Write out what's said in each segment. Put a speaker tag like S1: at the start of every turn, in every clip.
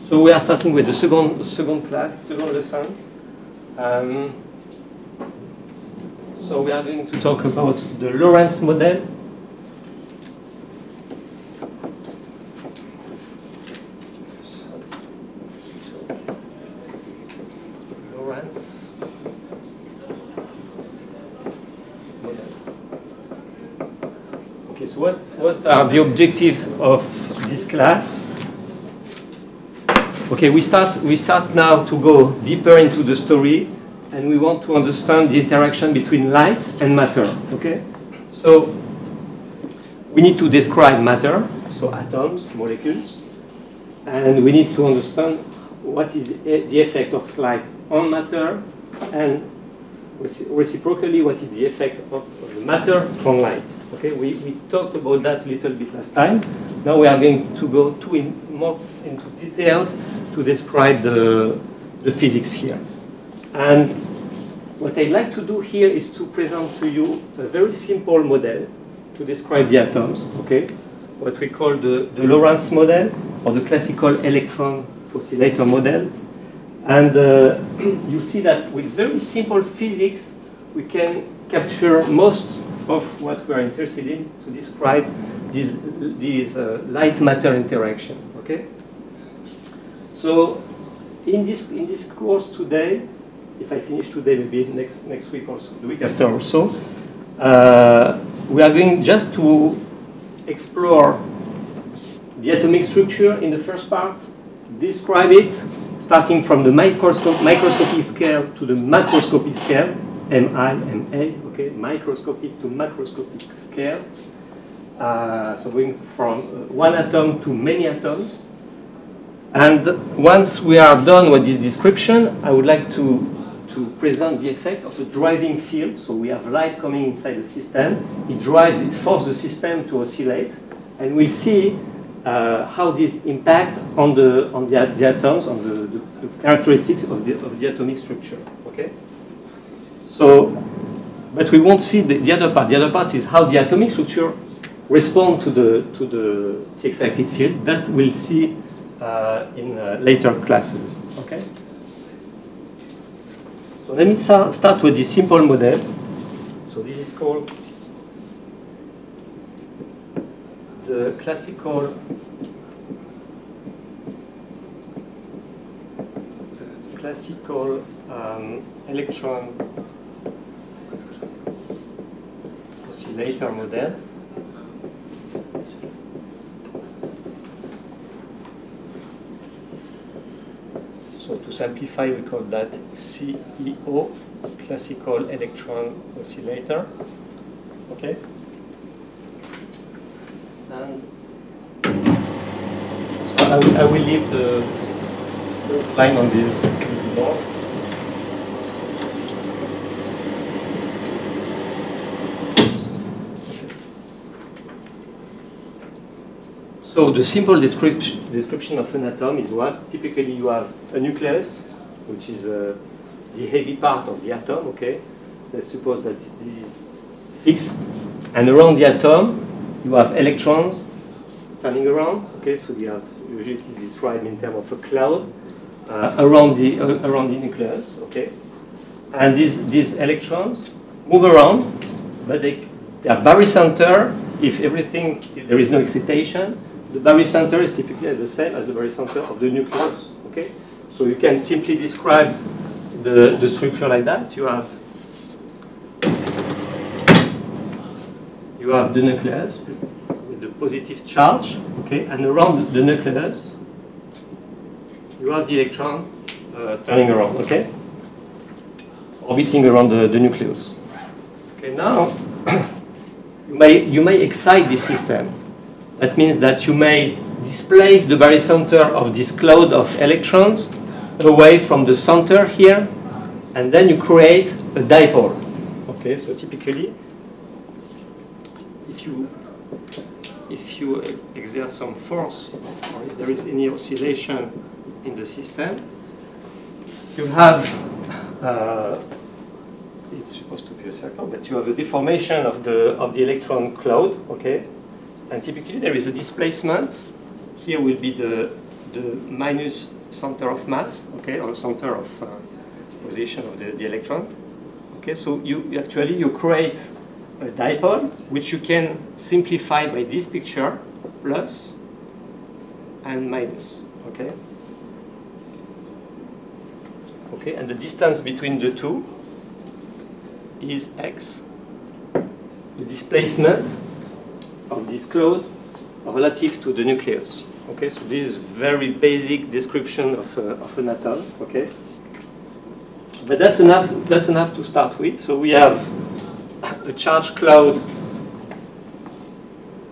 S1: So we are starting with the second class, second lesson. So we are going to talk about the Lorentz model. Lorentz model. Okay, so what are the objectives of this class? Okay, we start now to go deeper into the story, and we want to understand the interaction between light and matter. Okay, so we need to describe matter, so atoms, molecules, and we need to understand what is the effect of light on matter, and reciprocally what is the effect of the matter on light. Okay, we talked about that a little bit last time. Now we are going to go more into details to describe the physics here. And what I'd like to do here is to present to you a very simple model to describe the atoms, okay? What we call the Lorentz model, or the classical electron oscillator model. And you'll see that with very simple physics, we can capture most of what we are interested in to describe these light-matter interaction, okay? So in this course today, if I finish today, maybe next week or so, the week after or so, we are going just to explore the atomic structure in the first part, describe it, starting from the microscopic scale to the macroscopic scale, MI, MA, okay, microscopic to macroscopic scale. So going from one atom to many atoms. And once we are done with this description, I would like to present the effect of a driving field. So we have light coming inside the system. It forces the system to oscillate. And we'll see how this impact on the atoms, on the characteristics of the atomic structure. Okay? So, but we won't see the other part. The other part is how the atomic structure respond to the excited field. That we'll see in later classes. Okay. So let me start with this simple model. So this is called the classical electron oscillator model. So to simplify, we call that CEO, classical electron oscillator. Okay. And so I will leave the line on this board. So the simple description of an atom is what? Typically you have a nucleus, which is the heavy part of the atom, okay? Let's suppose that this is fixed. And around the atom, you have electrons turning around, okay? So we have, usually it is described in terms of a cloud around the nucleus, okay? And these electrons move around, but they are barycenter if there is no excitation. The barycenter is typically the same as the barycenter of the nucleus. Okay, so you can simply describe the structure like that. You have the nucleus with the positive charge. Okay, and around the nucleus you have the electron turning around. Okay, orbiting around the nucleus. Okay, now you may excite this system. That means that you may displace the barycenter of this cloud of electrons away from the center here, and then you create a dipole. Okay, so typically, if you exert some force, or if there is any oscillation in the system, you have it's supposed to be a circle, but you have a deformation of the electron cloud. Okay. And typically there is a displacement. Here will be the the minus center of mass, okay, or center of position of the electron. Okay, so you actually create a dipole which you can simplify by this picture, plus and minus. Okay. Okay, and the distance between the two is x. The displacement of this cloud relative to the nucleus. Okay, so this is very basic description of an atom. Okay, but that's enough. That's enough to start with. So we have a charged cloud.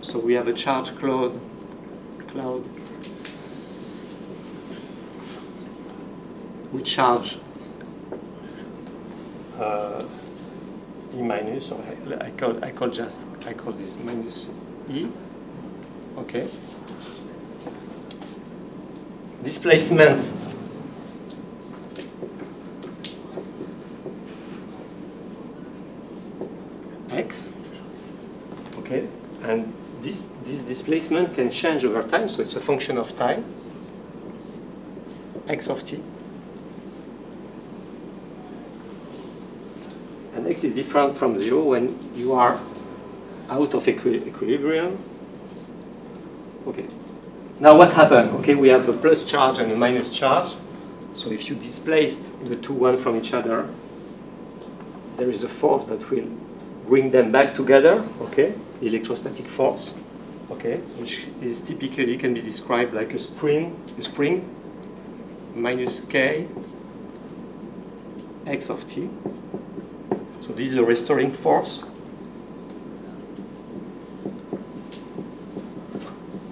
S1: So we have a charged cloud with charge E minus, or I call this minus E. Okay. Displacement x. Okay, and this displacement can change over time, so it's a function of time. X of t. And x is different from 0 when you are out of equilibrium. Okay. Now what happened? Okay, we have a plus charge and a minus charge. So if you displaced the two one from each other, there is a force that will bring them back together. Okay, the electrostatic force. Okay, which is typically can be described like a spring minus k x of t. So this is a restoring force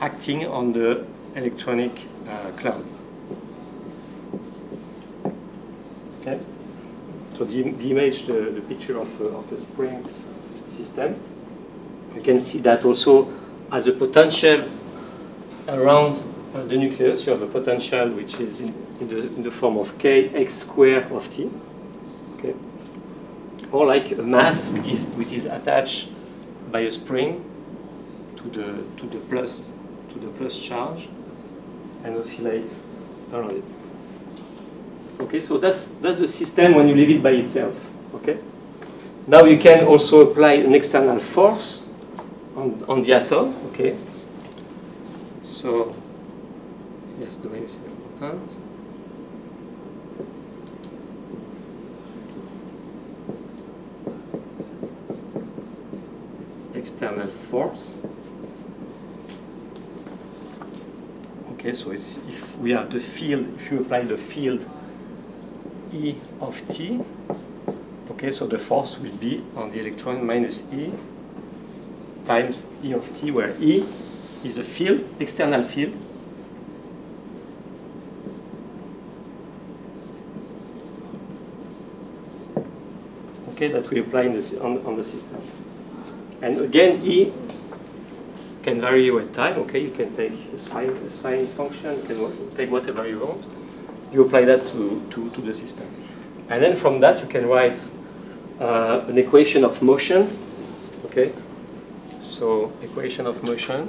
S1: acting on the electronic cloud. Okay. So the image, the picture of a spring system, you can see that also as a potential around the nucleus. You have a potential which is in the form of kx squared of t. Okay. Or like a mass which is attached by a spring to the plus charge and oscillate around it. Okay, so that's the system when you leave it by itself. Okay. Now you can also apply an external force on the atom. Okay. So yes, the waves is important. External force. Okay, so if we have the field, if you apply the field E of t, okay, so the force will be on the electron minus E times E of t, where E is the field, external field. Okay, that we apply on the system. And again, E can vary with time. Okay, you can take a sine function, you can take whatever you want. You apply that to the system. And then from that, you can write an equation of motion. Okay, so equation of motion.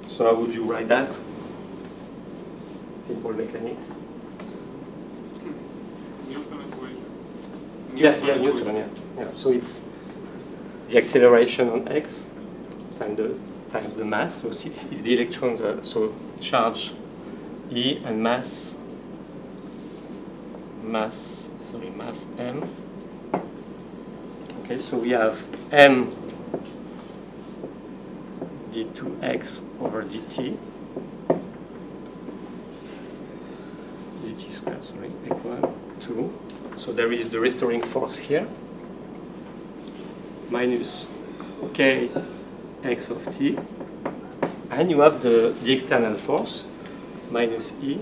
S1: So how would you write that? Simple mechanics.
S2: Newton equation.
S1: Yeah, Newton, yeah. So it's the acceleration on x times the mass. So if the electrons are charge E and mass m. Okay, so we have m d2x over dt squared, sorry, equal to, so there is the restoring force here, minus k x of t, and you have the external force, minus E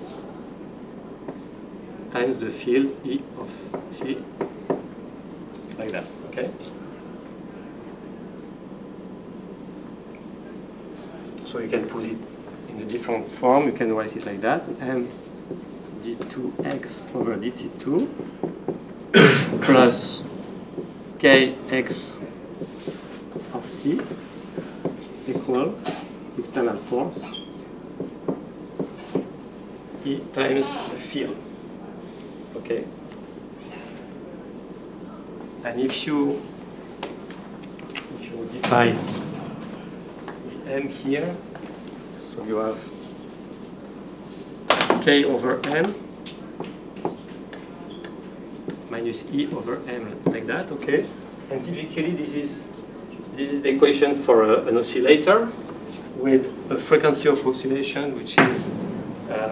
S1: times the field E of t, like that, okay? So you can put it in a different form, you can write it like that, m d2x over dt2 plus kx of t equal external force E times the field. Okay. And if you define the m here, so you have k over m minus E over m, like that, okay? And typically this is the equation for an oscillator with a frequency of oscillation which is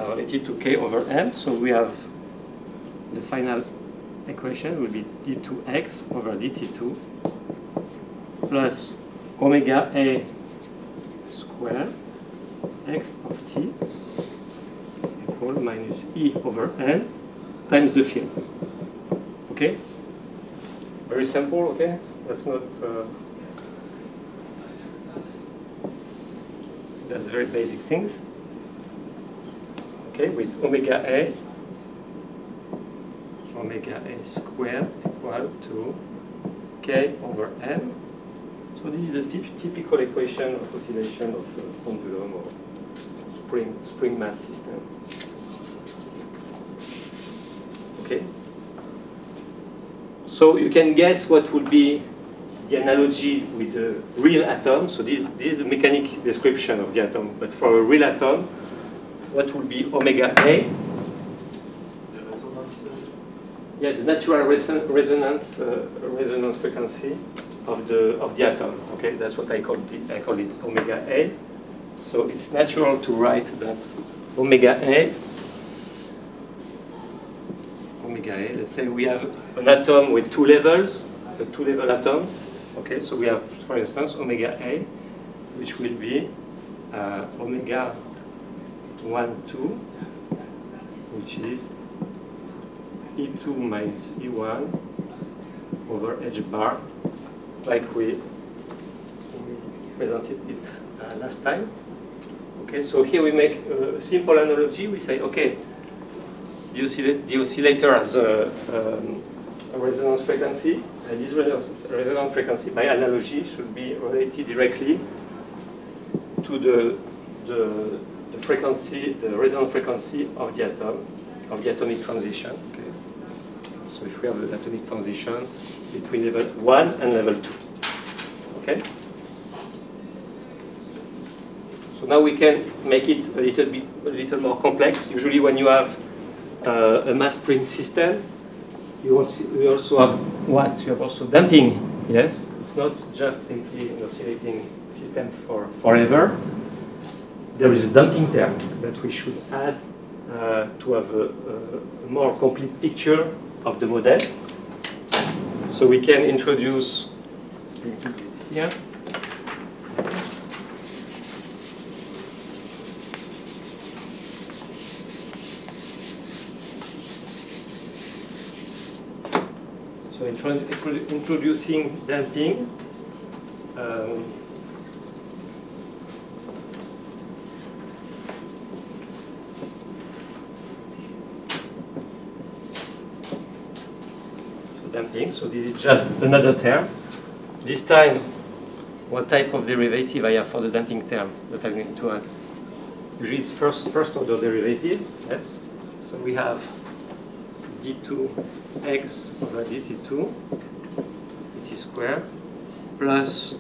S1: related to k over m. So we have the final equation will be d2x over dt2 plus omega a square x of t equal minus E over n times the field. Okay? Very simple, okay? That's not... that's very basic things. Okay, with omega a square equal to k over m. So this is the typical equation of oscillation of pendulum or spring mass system. Okay. So you can guess what would be the analogy with the real atom. So this is the mechanic description of the atom. But for a real atom, what would be omega a? Yeah, the natural resonance frequency of the atom. Okay, that's what I call it omega a. So it's natural to write that omega a. Let's say we have an atom with two levels, a two-level atom. Okay, so we have, for instance, omega a, which will be omega 1, 2, which is E2 minus E1 over h bar, like we presented it last time. Okay, so here we make a simple analogy. We say, okay, the oscillator has a resonance frequency, and this resonance frequency, by analogy, should be related directly to the frequency, the resonance frequency of the atom, of the atomic transition. Okay. So if we have an atomic transition between level 1 and level 2. Okay. So now we can make it a little more complex. Usually, when you have a mass spring system, you also have what? You have also damping. Yes, it's not just simply an oscillating system forever. There is a damping term that we should add to have a more complete picture of the model. So we can introduce here. So introducing damping. Damping. So this is just another term. This time, what type of derivative I have for the damping term that I'm going to add? Usually it's first order derivative. Yes. So we have d2x over dt2 dt square plus.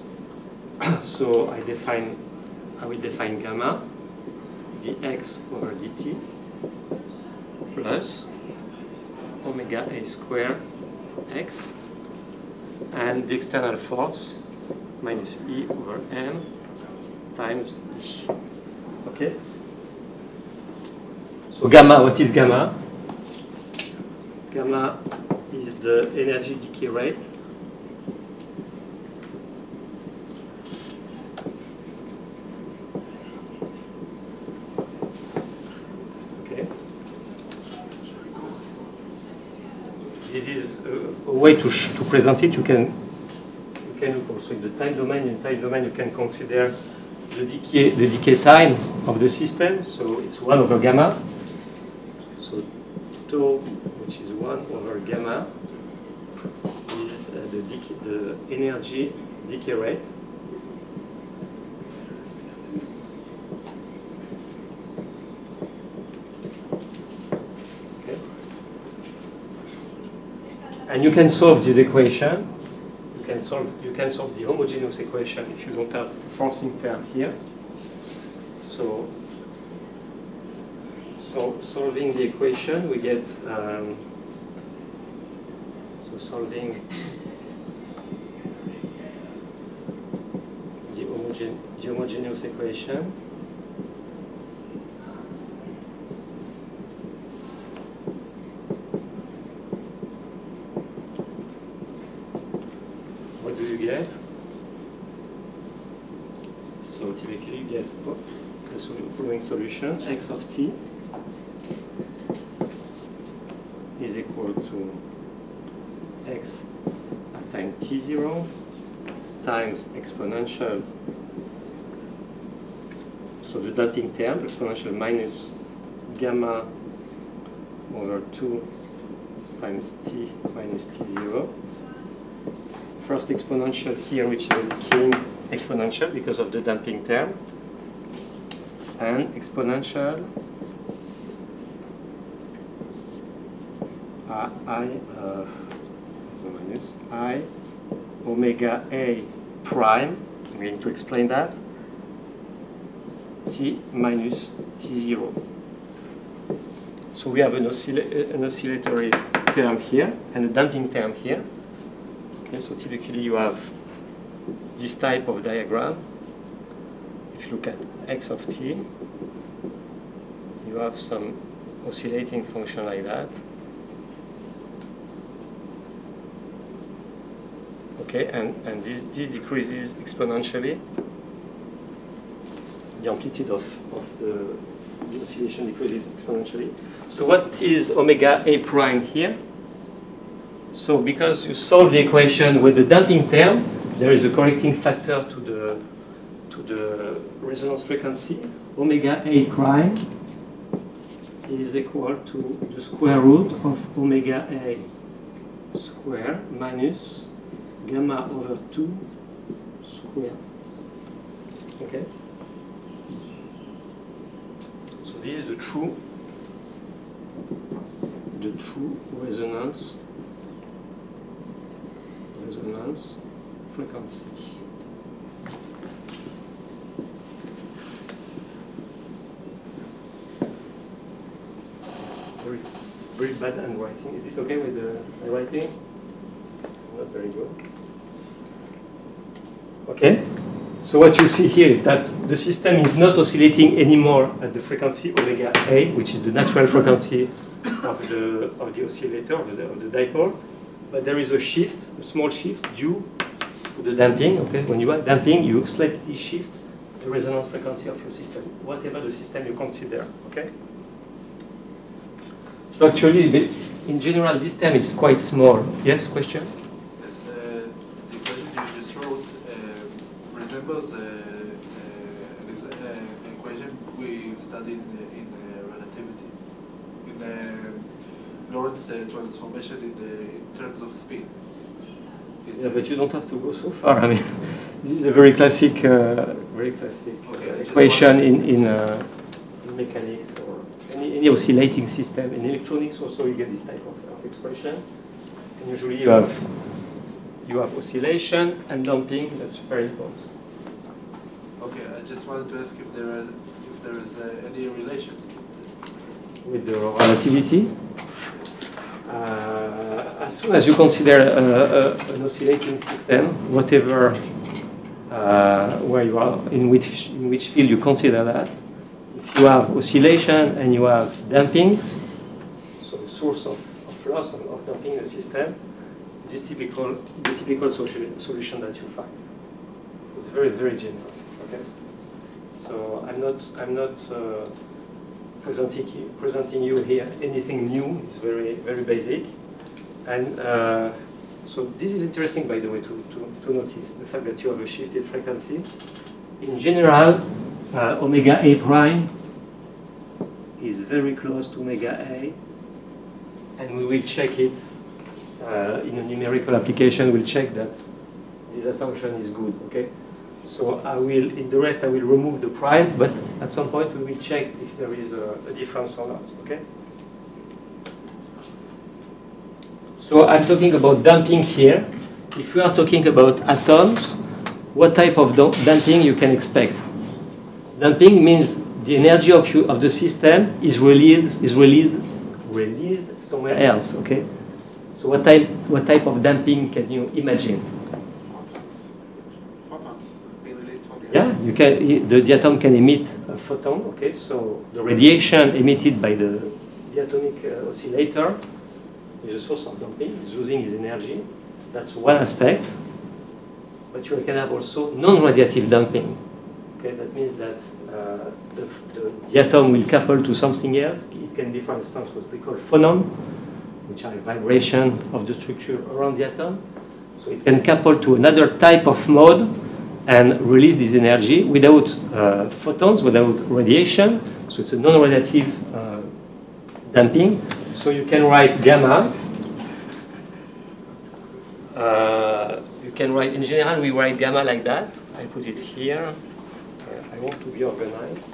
S1: So I will define gamma dx over dt plus omega a square x, and the external force minus E over m times E. Okay? So gamma, what is gamma? Gamma is the energy decay rate. This is a way to present it. You can look also in the time domain. In the time domain, you can consider the decay time of the system. So it's 1 over gamma. So tau, which is 1 over gamma, is the the energy decay rate. Okay. And you can solve this equation. You can solve the homogeneous equation if you don't have a forcing term here. So solving the equation, we get solving the homogeneous equation. What do you get? So typically you get the following solution: x of t is equal to x at time t0 times exponential, so the damping term, exponential minus gamma over 2 times t minus t0. First exponential here, which is a decaying exponential because of the damping term, and exponential minus I omega a prime, I'm going to explain that, t minus t0. So we have an oscillatory term here and a damping term here. Okay, so typically you have this type of diagram. If you look at x of t, you have some oscillating function like that. Okay, and this decreases exponentially. The amplitude of the oscillation decreases exponentially. So what is omega a prime here? So because you solve the equation with the damping term, there is a correcting factor to the resonance frequency. Omega a prime is equal to the square root of omega a square minus gamma over 2 squared. Okay? So this is the true resonance frequency. Very bad handwriting. Is it okay with the handwriting? Not very good. Okay, so what you see here is that the system is not oscillating anymore at the frequency omega a, which is the natural frequency of the oscillator, of the dipole, but there is a shift, a small shift due to the damping. Okay, when you add damping, you slightly shift the resonance frequency of your system, whatever the system you consider. Okay. So actually, in general, this term is quite small. Yes, question?
S2: Yes, the equation you just wrote resembles an equation we studied in relativity, in Lorentz transformation in terms of speed.
S1: Yeah, but you don't have to go so far. I mean, this is a very classic equation in mechanics or any oscillating system. In electronics, also you get this type of expression. And usually you have oscillation and damping. That's very important.
S2: Okay, I just wanted to ask if there is any relation
S1: with the relativity. As soon as you consider an oscillating system, whatever where you are, in which field you consider that, if you have oscillation and you have damping, so the source of loss of damping in the system, this the typical solution that you find. It's very, very general. Okay, so I'm not presenting you here anything new. It's very, very basic. And so this is interesting, by the way, to notice the fact that you have a shifted frequency. In general, omega a prime is very close to omega a, and we will check it in a numerical application, we'll check that this assumption is good, okay? So I will, in the rest, I will remove the prime, but at some point we will check if there is a difference or not, okay? So I'm talking about damping here. If we are talking about atoms, what type of damping you can expect? Damping means the energy of the system is released somewhere else, okay? So what type of damping can you imagine?
S2: Photons being released from the
S1: Yeah, you can. The atom can emit a photon, okay? So the radiation emitted by the atomic oscillator is a source of damping. It's losing its energy. That's one aspect. But you can have also non-radiative damping. Okay, that means that the atom will couple to something else. It can be, for instance, what we call phonon, which are a vibration of the structure around the atom. So it can couple to another type of mode and release this energy without photons, without radiation. So it's a non-radiative damping. So you can write gamma. You can write, in general, we write gamma like that. I put it here. I want to be organized.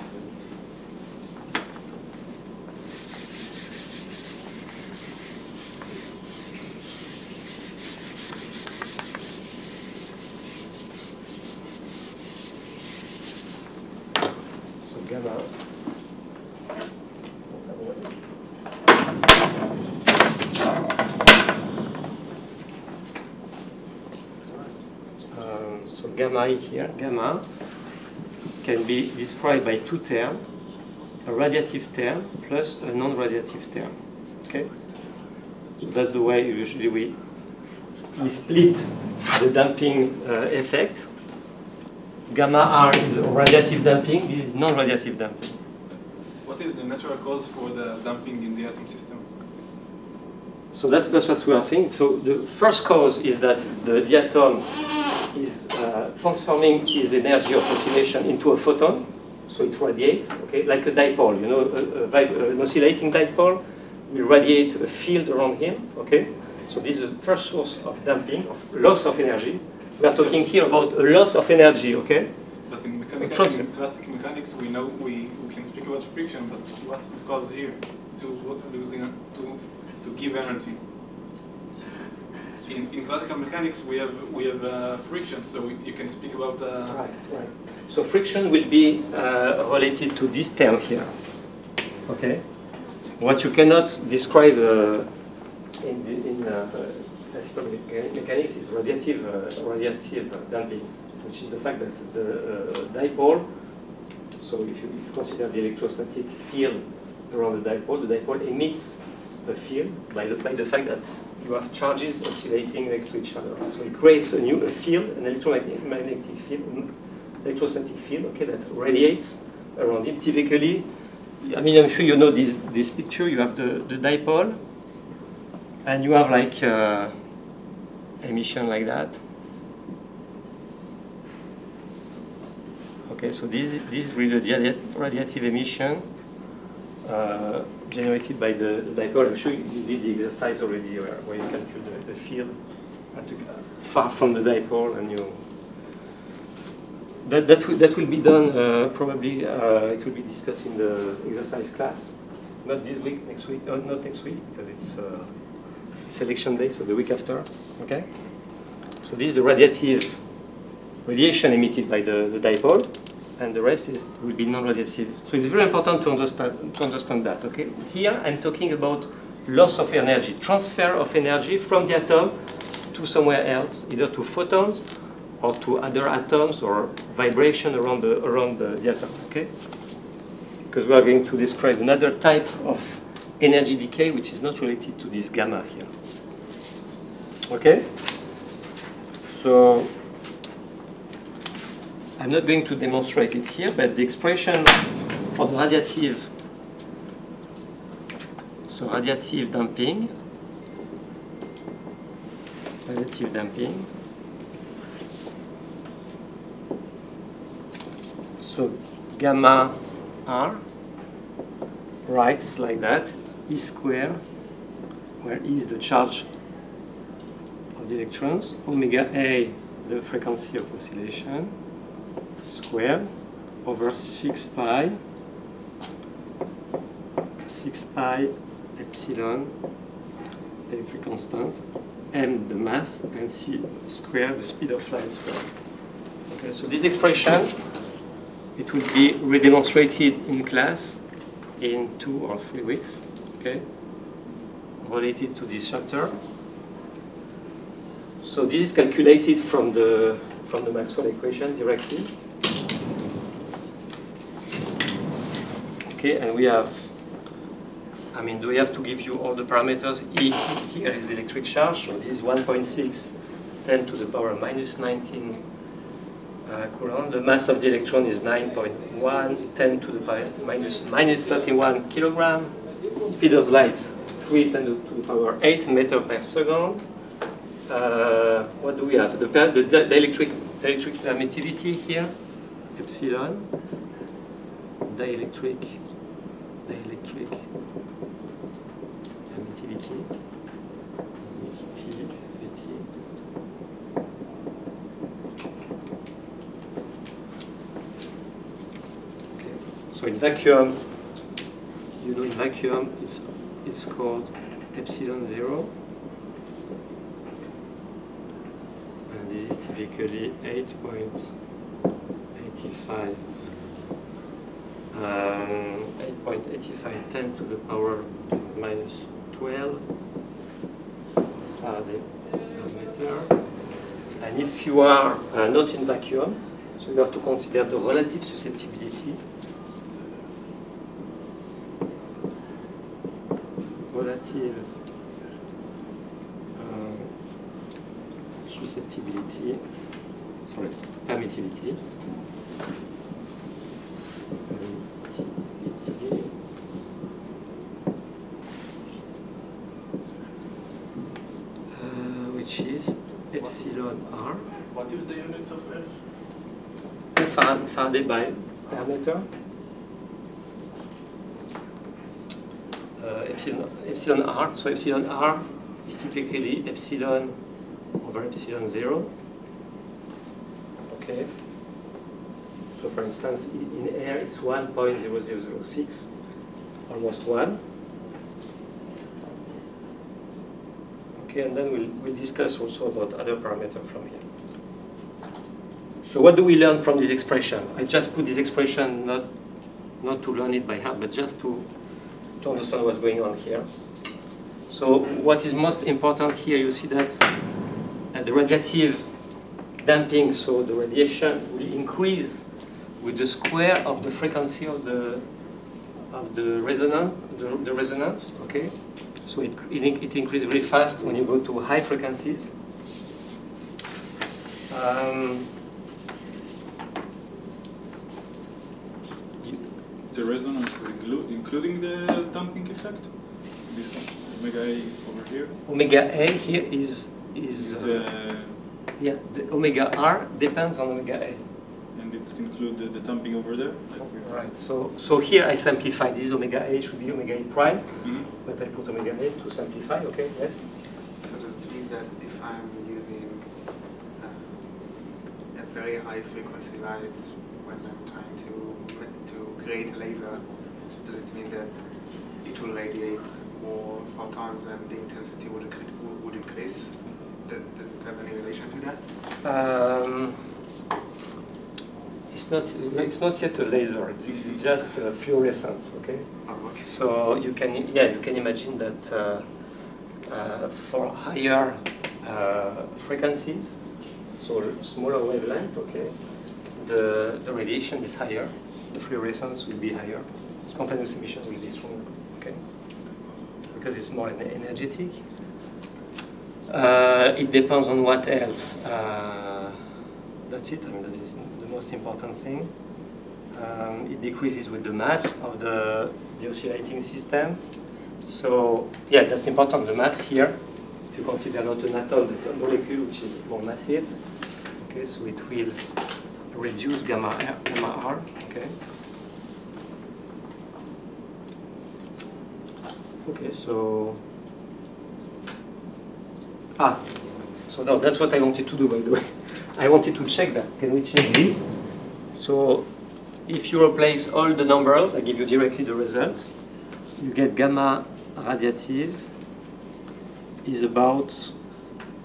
S1: So gamma. So gamma here, gamma can be described by two terms, a radiative term plus a non-radiative term. Okay? So that's the way usually we split the damping effect. Gamma R is radiative damping, this is non-radiative damping.
S2: What is the natural cause for the damping in the atom system?
S1: So that's what we are saying. So the first cause is that the atom is transforming its energy of oscillation into a photon, so it radiates, okay, like a dipole. You know, an oscillating dipole will radiate a field around him, okay. So this is the first source of damping, of loss of energy. We are talking here about a loss of energy, okay.
S2: But in classical mechanics, we know we can speak about friction, but what's the cause here to give energy? In classical mechanics, we have friction, so you can speak about.
S1: Right. So friction will be related to this term here. Okay. What you cannot describe in classical mechanics is radiative damping, which is the fact that the dipole. So if you consider the electrostatic field around the dipole emits a field by the fact that you have charges oscillating next to each other. So it creates a field, an electromagnetic field, electrostatic field, okay, that radiates around it. Typically, I mean, I'm sure you know this picture. You have the dipole, and you have like emission like that. Okay, so this is really the radiative emission generated by the dipole. I'm sure you did the exercise already where you calculate the field far from the dipole, and you that will be done probably. It will be discussed in the exercise class, not this week, next week, not next week because it's selection day, so the week after. Okay. So this is the radiation emitted by the dipole, and the rest will be non-radiative. So it's very important to understand that. Okay. Here I'm talking about loss of energy, transfer of energy from the atom to somewhere else, either to photons or to other atoms, or vibration around the atom. Okay. Because we are going to describe another type of energy decay which is not related to this gamma here. Okay. So I'm not going to demonstrate it here, but the expression for the radiative, so radiative damping, so gamma R writes like that, E squared, where E is the charge of the electrons, omega A, the frequency of oscillation, squared over 6 pi epsilon electric constant, m the mass, and c squared the speed of light squared. Okay, so this expression, it will be redemonstrated in class in 2 or 3 weeks, okay, related to this chapter. So this is calculated from the Maxwell equation directly. Okay, and we have, I mean, do we have to give you all the parameters? E here is the electric charge, so this is 1.6 10 to the power minus 19 coulomb. The mass of the electron is 9.1 10 to the power minus 31 kilogram. Speed of light 3 10 to the power 8 meter per second. What do we have? The dielectric permittivity here, epsilon. Dielectric permittivity, okay. So in vacuum, you know, in vacuum it's called epsilon 0, and this is typically 8.85 10 to the power minus 12 Faraday per meter. And if you are not in vacuum, so you have to consider the relative susceptibility. Relative susceptibility, sorry, permittivity. Which is epsilon r.
S2: What is the units of F?
S1: Faraday by diameter. Epsilon r. So epsilon r is typically epsilon over epsilon 0. Okay. So for instance, in air it's 1.0006, almost 1. Okay, and then we'll discuss also about other parameters from here. So what do we learn from this expression? I just put this expression not to learn it by heart, but just to understand what's going on here. So what is most important here, you see that the radiative damping, so the radiation will increase with the square of the frequency of the resonance, okay? So it increases really fast when you go to high frequencies.
S3: The resonance is including the damping effect? This one, omega A over here?
S1: Omega A here is yeah, the omega R depends on omega A.
S3: And it's included the damping over there?
S1: Right, so here I simplify. This omega A should be omega A prime, but I put omega A to simplify, okay, yes?
S4: So does it mean that if I'm using a very high frequency light when I'm trying to create a laser, does it mean that it will radiate more photons and the intensity would increase? Does it have any relation to that?
S1: It's not yet a laser. It's just fluorescence. Okay.
S4: Oh, okay.
S1: So you can imagine that for higher frequencies, so smaller wavelength, okay, the radiation is higher, the fluorescence will be higher, spontaneous emission will be stronger. Okay, because it's more energetic. It depends on what else. That's it. I mean, that is the most important thing. It decreases with the mass of the oscillating system. So yeah, that's important. The mass here, if you consider not an atom but a molecule which is more massive, okay, so it will reduce gamma R. Okay. Okay, so So no, that's what I wanted to do, by the way. I wanted to check that. Can we check this? So if you replace all the numbers, I give you directly the result. You get gamma radiative is about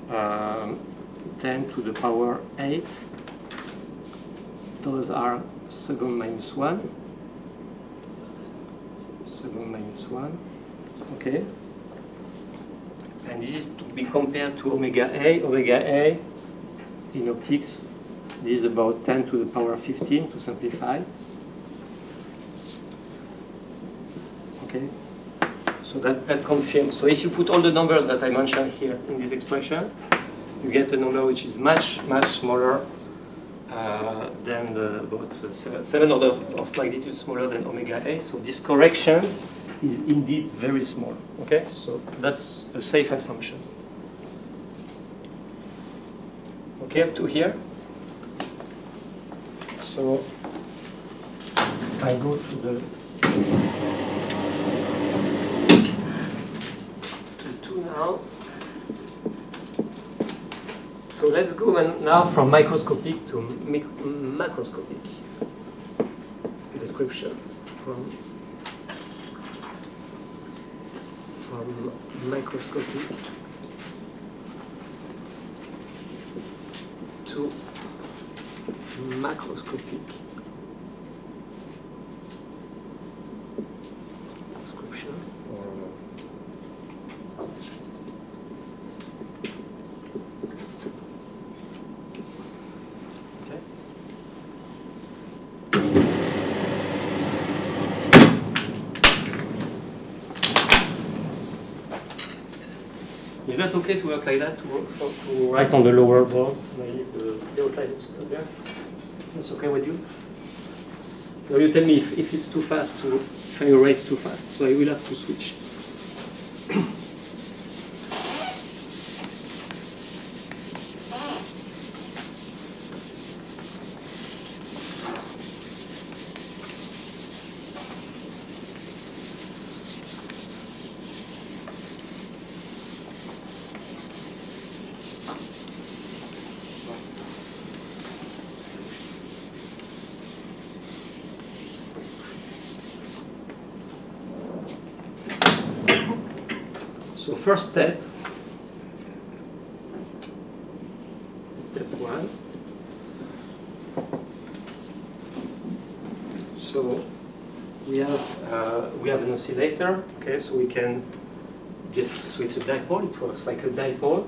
S1: 10 to the power 8. Those are second minus 1. Second minus 1. Okay. And this is to be compared to omega A. Omega A in optics, this is about 10 to the power 15 to simplify. Okay. So that confirms. So if you put all the numbers that I mentioned here in this expression, you get a number which is much, much smaller than about 7 order of magnitude smaller than omega A. So this correction is indeed very small. Okay, so that's a safe assumption. Okay, up to here. So I go to the now. So let's go now from microscopic to macroscopic description. From microscopic to macroscopic description. Is that okay to work like that, to write on the lower board? And I leave the outline stuff there? That's okay with you? No, you tell me if it's too fast, if I erase too fast, so I will have to switch. So first step, step 1. So we have an oscillator. Okay, so we can get, so it's a dipole. It works like a dipole.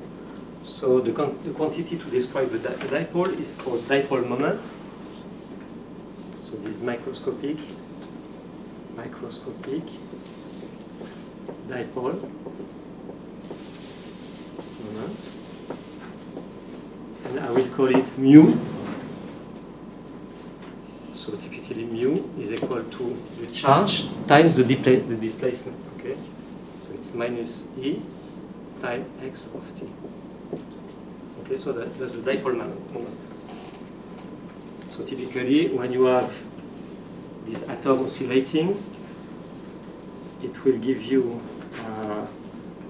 S1: So the quantity to describe the dipole is called dipole moment. So this microscopic dipole moment, and I will call it mu. So typically mu is equal to the charge times the displacement. Okay, so it's minus E times x of t. Okay, so that's the dipole moment. So typically when you have this atom oscillating, it will give you,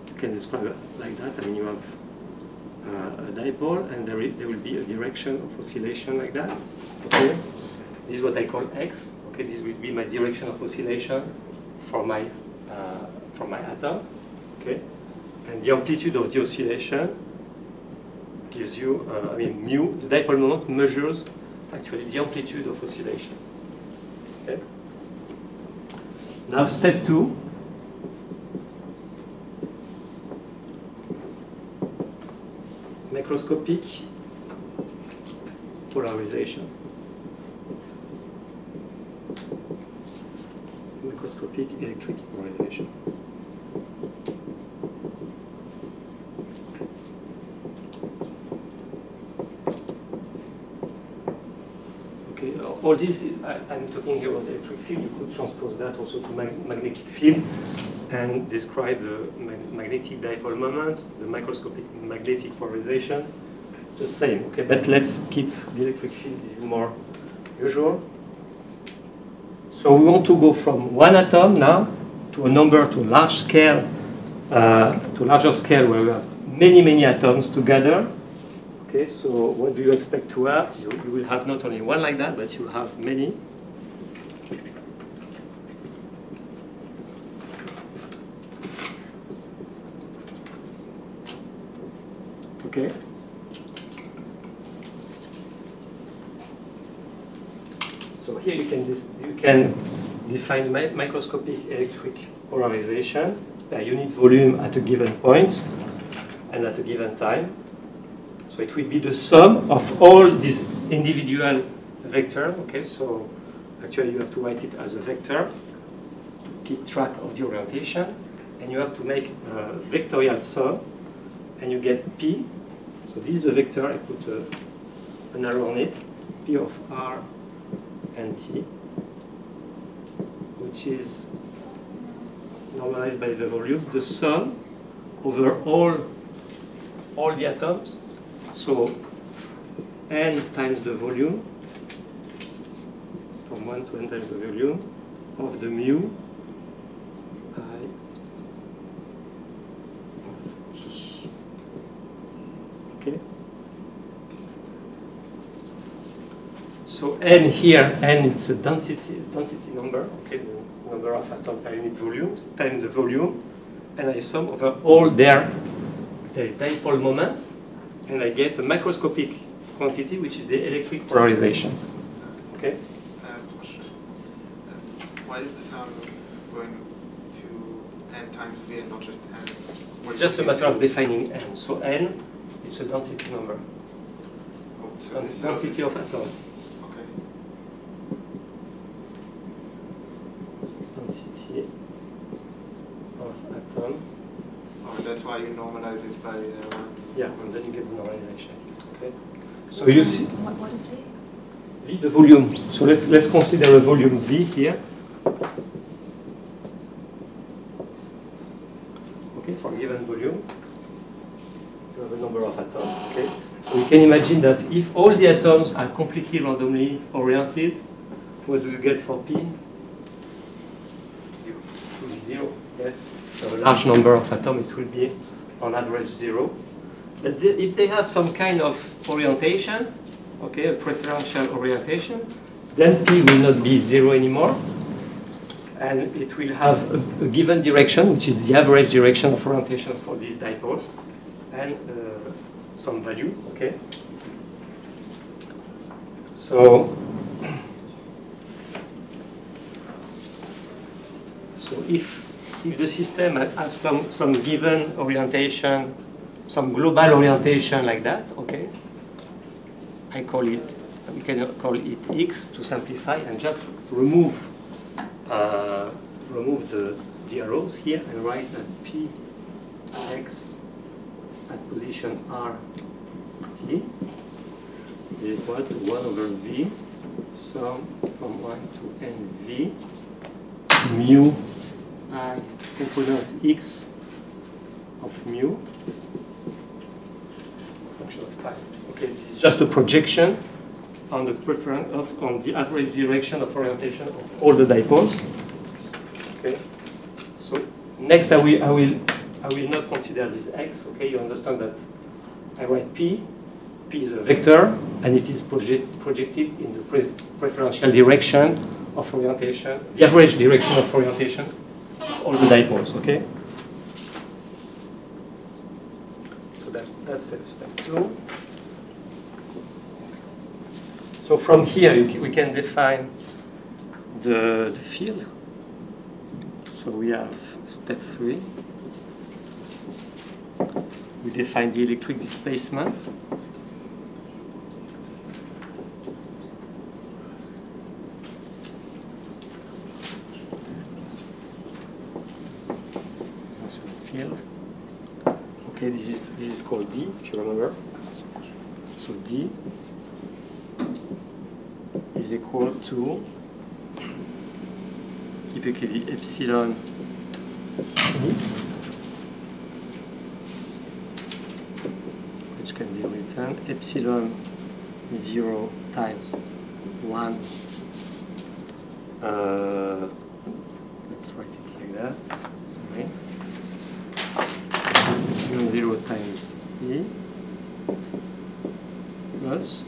S1: you can describe it like that. I mean, you have a dipole, and there will be a direction of oscillation like that. Okay, this is what I call x. Okay, this will be my direction of oscillation for my atom. Okay, and the amplitude of the oscillation gives you, I mean, mu. The dipole moment measures actually the amplitude of oscillation. Okay. Now step 2. Macroscopic polarization. Macroscopic electric polarization. Okay, all this, I'm talking here about electric field. You could transpose that also to magnetic field and describe the magnetic dipole moment, the microscopic magnetic polarization. It's the same, okay? But let's keep the electric field. This is more usual. So we want to go from one atom now to a number, to large scale, to larger scale where we have many atoms together. Okay, so what do you expect to have? You will have not only one like that, but you have many. Okay. So here you can define microscopic electric polarization by unit volume at a given point and at a given time. So it will be the sum of all these individual vectors. Okay, so actually you have to write it as a vector to keep track of the orientation, and you have to make a vectorial sum, and you get P. So this is the vector. I put an arrow on it. P of R and T, which is normalized by the volume, the sum over all the atoms. So n times the volume, from 1 to n times the volume, of the mu I of T. Okay? So n here, n is a density number, okay, the number of atoms per unit volumes, times the volume, and I sum over all their dipole moments, and I get a macroscopic quantity, which is the electric polarization. Okay?
S4: Question. Why is the sum going to n times v and not just n?
S1: It's just a matter of defining n. So n is a density number.
S4: Oh, so
S1: Density of atom.
S4: Okay.
S1: Density of atom.
S4: Oh, that's why you normalize it by 1.
S1: Yeah, and then you get the normalization. Okay. So you see
S5: What is V?
S1: V, the volume. So let's consider a volume V here. Okay, for a given volume, you have a number of atoms. Okay. So you can imagine that if all the atoms are completely randomly oriented, what do you get for P? 0. Yes. So a large number of atoms, it will be on average 0. But if they have some kind of orientation, okay, a preferential orientation, then P will not be 0 anymore, and it will have a given direction, which is the average direction of orientation for these dipoles, and some value, okay? So if the system has some given orientation, some global orientation like that, okay, we can call it X to simplify, and just remove the arrows here and write that P X at position R T is equal to 1 over V, sum from 1 to n V, mu I component X of mu, function of time. Okay, this is just a projection on the on the average direction of orientation of all the dipoles. Okay. So next I will not consider this X. Okay, you understand that I write P. P is a vector, and it is projected in the preferential direction of orientation, the average direction of orientation of all the dipoles. Okay. So that's step 2. So from here we can define the field. So we have step 3. We define the electric displacement. Field. Okay, this is called D, if you remember. So D is equal to typically epsilon E, which can be written epsilon 0 times 1. Let's write it like that. Sorry. Epsilon 0 times E plus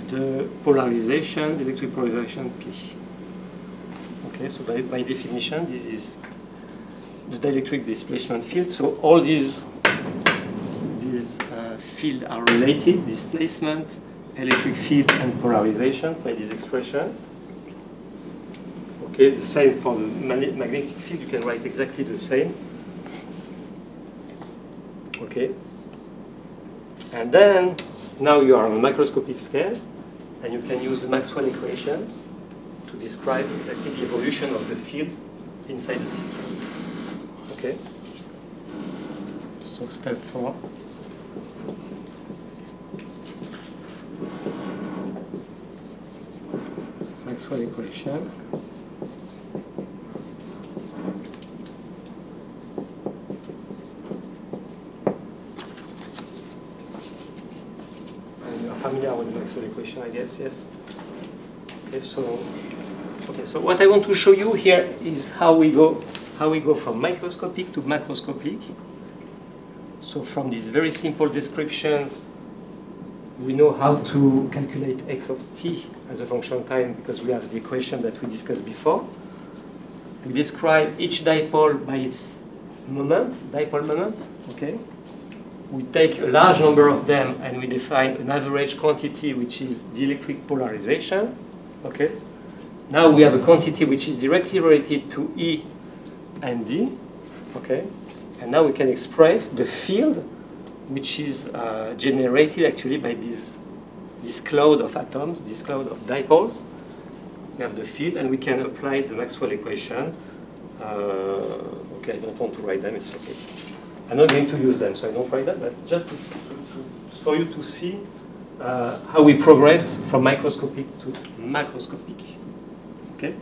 S1: the polarization, the electric polarization P. Okay, so by definition, this is the dielectric displacement field. So all these fields are related: displacement, electric field, and polarization by this expression. Okay, the same for the magnetic field. You can write exactly the same. Okay, and then now you are on a macroscopic scale, and you can use the Maxwell equation to describe exactly the evolution of the field inside the system. Okay, so step 4. Maxwell equation. And you are familiar with the Maxwell equation, I guess, yes? Okay, so what I want to show you here is how we go from microscopic to macroscopic. So from this very simple description, we know how to calculate x of t as a function of time because we have the equation that we discussed before. We describe each dipole by its moment, dipole moment, okay? We take a large number of them and we define an average quantity which is dielectric polarization, okay? Now we have a quantity which is directly related to E and D, okay? And now we can express the field which is generated actually by this cloud of atoms, this cloud of dipoles. We have the field, and we can apply the Maxwell equation. Okay, I don't want to write them, it's okay. I'm not going to use them, so I don't write them, but just for you to see how we progress from microscopic to macroscopic. Okay?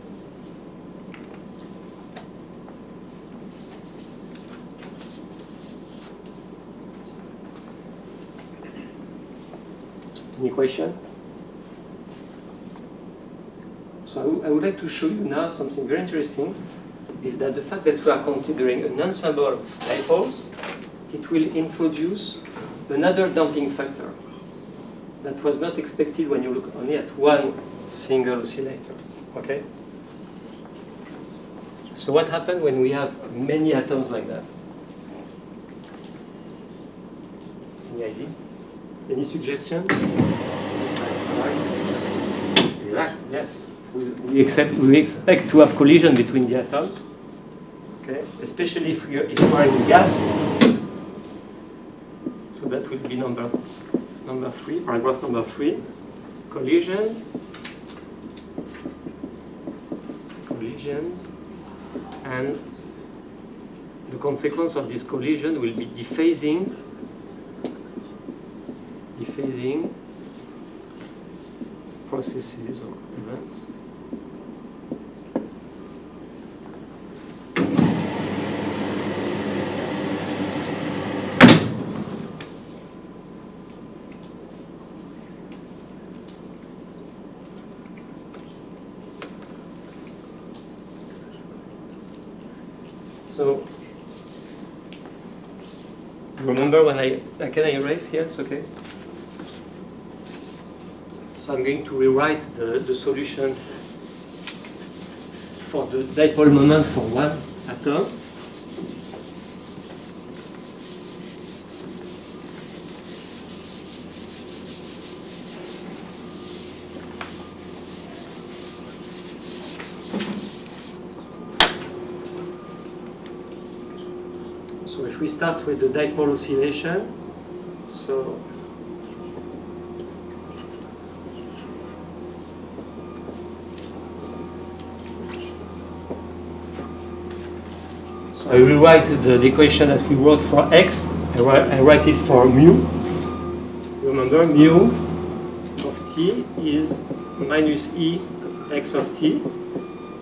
S1: Any question? So I would like to show you now something very interesting, is that the fact that we are considering an ensemble of dipoles, it will introduce another damping factor that was not expected when you look only at one single oscillator. Okay? So what happens when we have many atoms like that? Any idea? Any suggestion? Exact, yes. We expect to have collision between the atoms, okay? Especially if you are in gas. So that will be number 3, paragraph number 3. Collisions, and the consequence of this collision will be dephasing processes or events. So remember when can I erase here? It's okay. So I'm going to rewrite the solution for the dipole moment for one atom. So if we start with the dipole oscillation, so I rewrite the equation that we wrote for x. I write it for mu. Remember, mu of t is minus e x of t.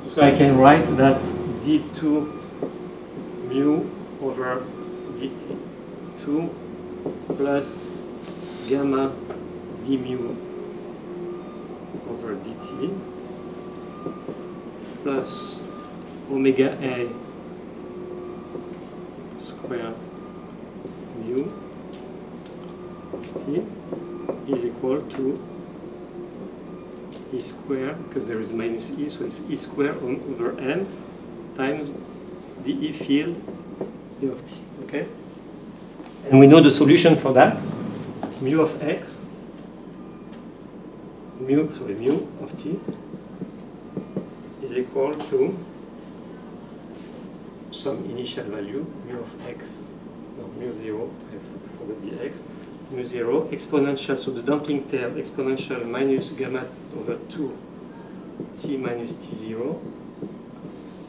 S1: So I can write that d2 mu over dt. 2 plus gamma d mu over dt plus omega a square mu of t is equal to E squared, because there is minus E, so it's E squared over M times the E field E of t, okay? And we know the solution for that, mu of x, mu of t is equal to some initial value, mu of x, no, mu 0, I forgot the x, mu 0, exponential, so the damping term, exponential minus gamma over 2 t minus t0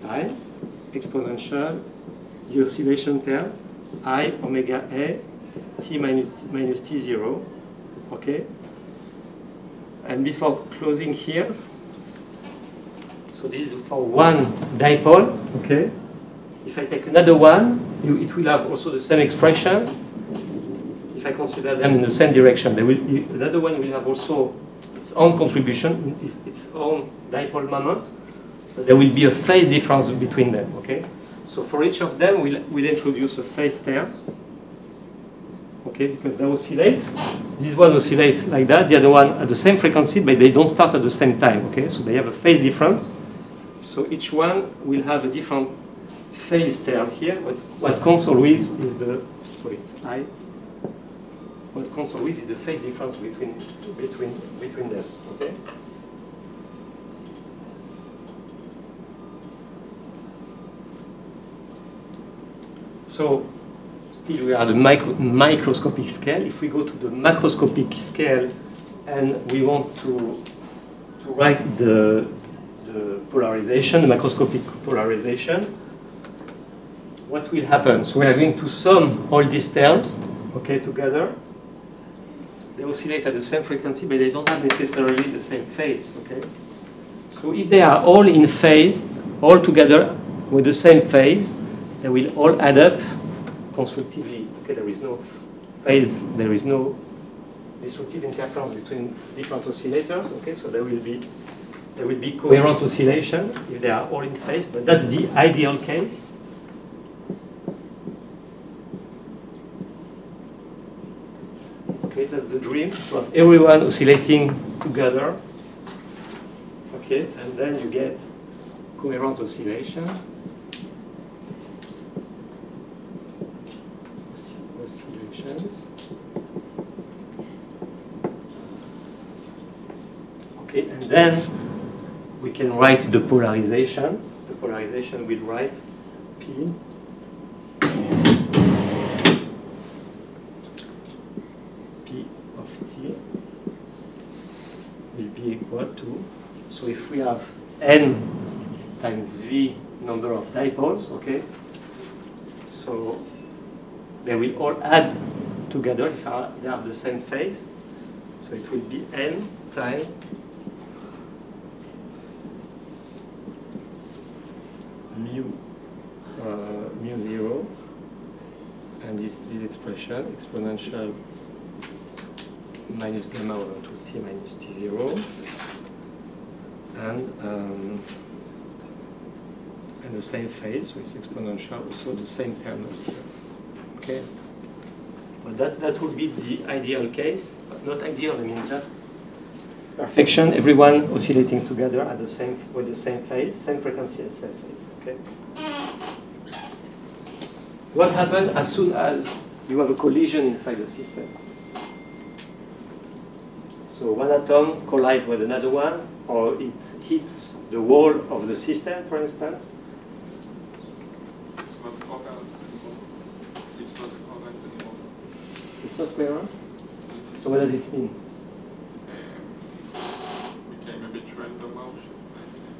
S1: times exponential the oscillation term I omega a t minus t0, okay? And before closing here, so this is for one dipole, okay? If I take another one, it will have also the same expression. If I consider them in the same direction, another one will have also its own contribution, its own dipole moment, but there will be a phase difference between them, okay? So for each of them, we'll introduce a phase term, okay, because they oscillate. This one oscillates like that, the other one at the same frequency, but they don't start at the same time, okay? So they have a phase difference. So each one will have a different phase term here. What counts always is the, sorry, it's I. What counts always is the phase difference between them, okay? So still we are the microscopic scale. If we go to the macroscopic scale and we want to write the polarization, the macroscopic polarization, what will happen? So we are going to sum all these terms, okay, together. They oscillate at the same frequency, but they don't have necessarily the same phase, okay? So if they are all in phase, all together with the same phase, they will all add up constructively. Okay, there is no phase, there is no destructive interference between different oscillators. Okay, so there will be coherent oscillation if they are all in phase, but that's the ideal case. Okay, that's the dream. So everyone oscillating together. Okay, and then you get coherent oscillation. Okay, and then we can write the polarization. The polarization will write P of t will be equal to, so if we have n times v number of dipoles, okay, so they will all add together if they have the same phase. So it will be n times mu 0, and this expression, exponential minus gamma over 2t minus t0, and the same phase with exponential, also the same term as here. Okay, but that would be the ideal case, but not ideal. I mean just perfection. Everyone oscillating together at the same with the same phase, same frequency and same phase. Okay. What happens as soon as you have a collision inside the system? So one atom collides with another one, or it hits the wall of the system, for instance.
S3: It's not coherent anymore. It's not coherent anymore.
S1: It's not coherent? So what does it mean?
S3: Became a bit random motion, I think.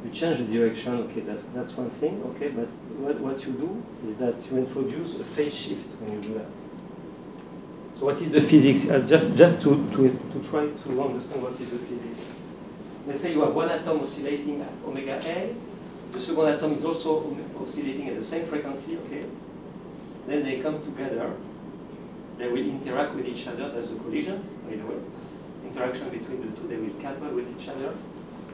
S1: You change the direction, okay, that's one thing, okay, but what you do is that you introduce a phase shift when you do that. So what is the physics? Just to try to understand what is the physics. Let's say you have one atom oscillating at omega A, the second atom is also oscillating at the same frequency, okay? Then they come together, they will interact with each other, that's the collision, by the way. That's interaction between the two, they will couple with each other.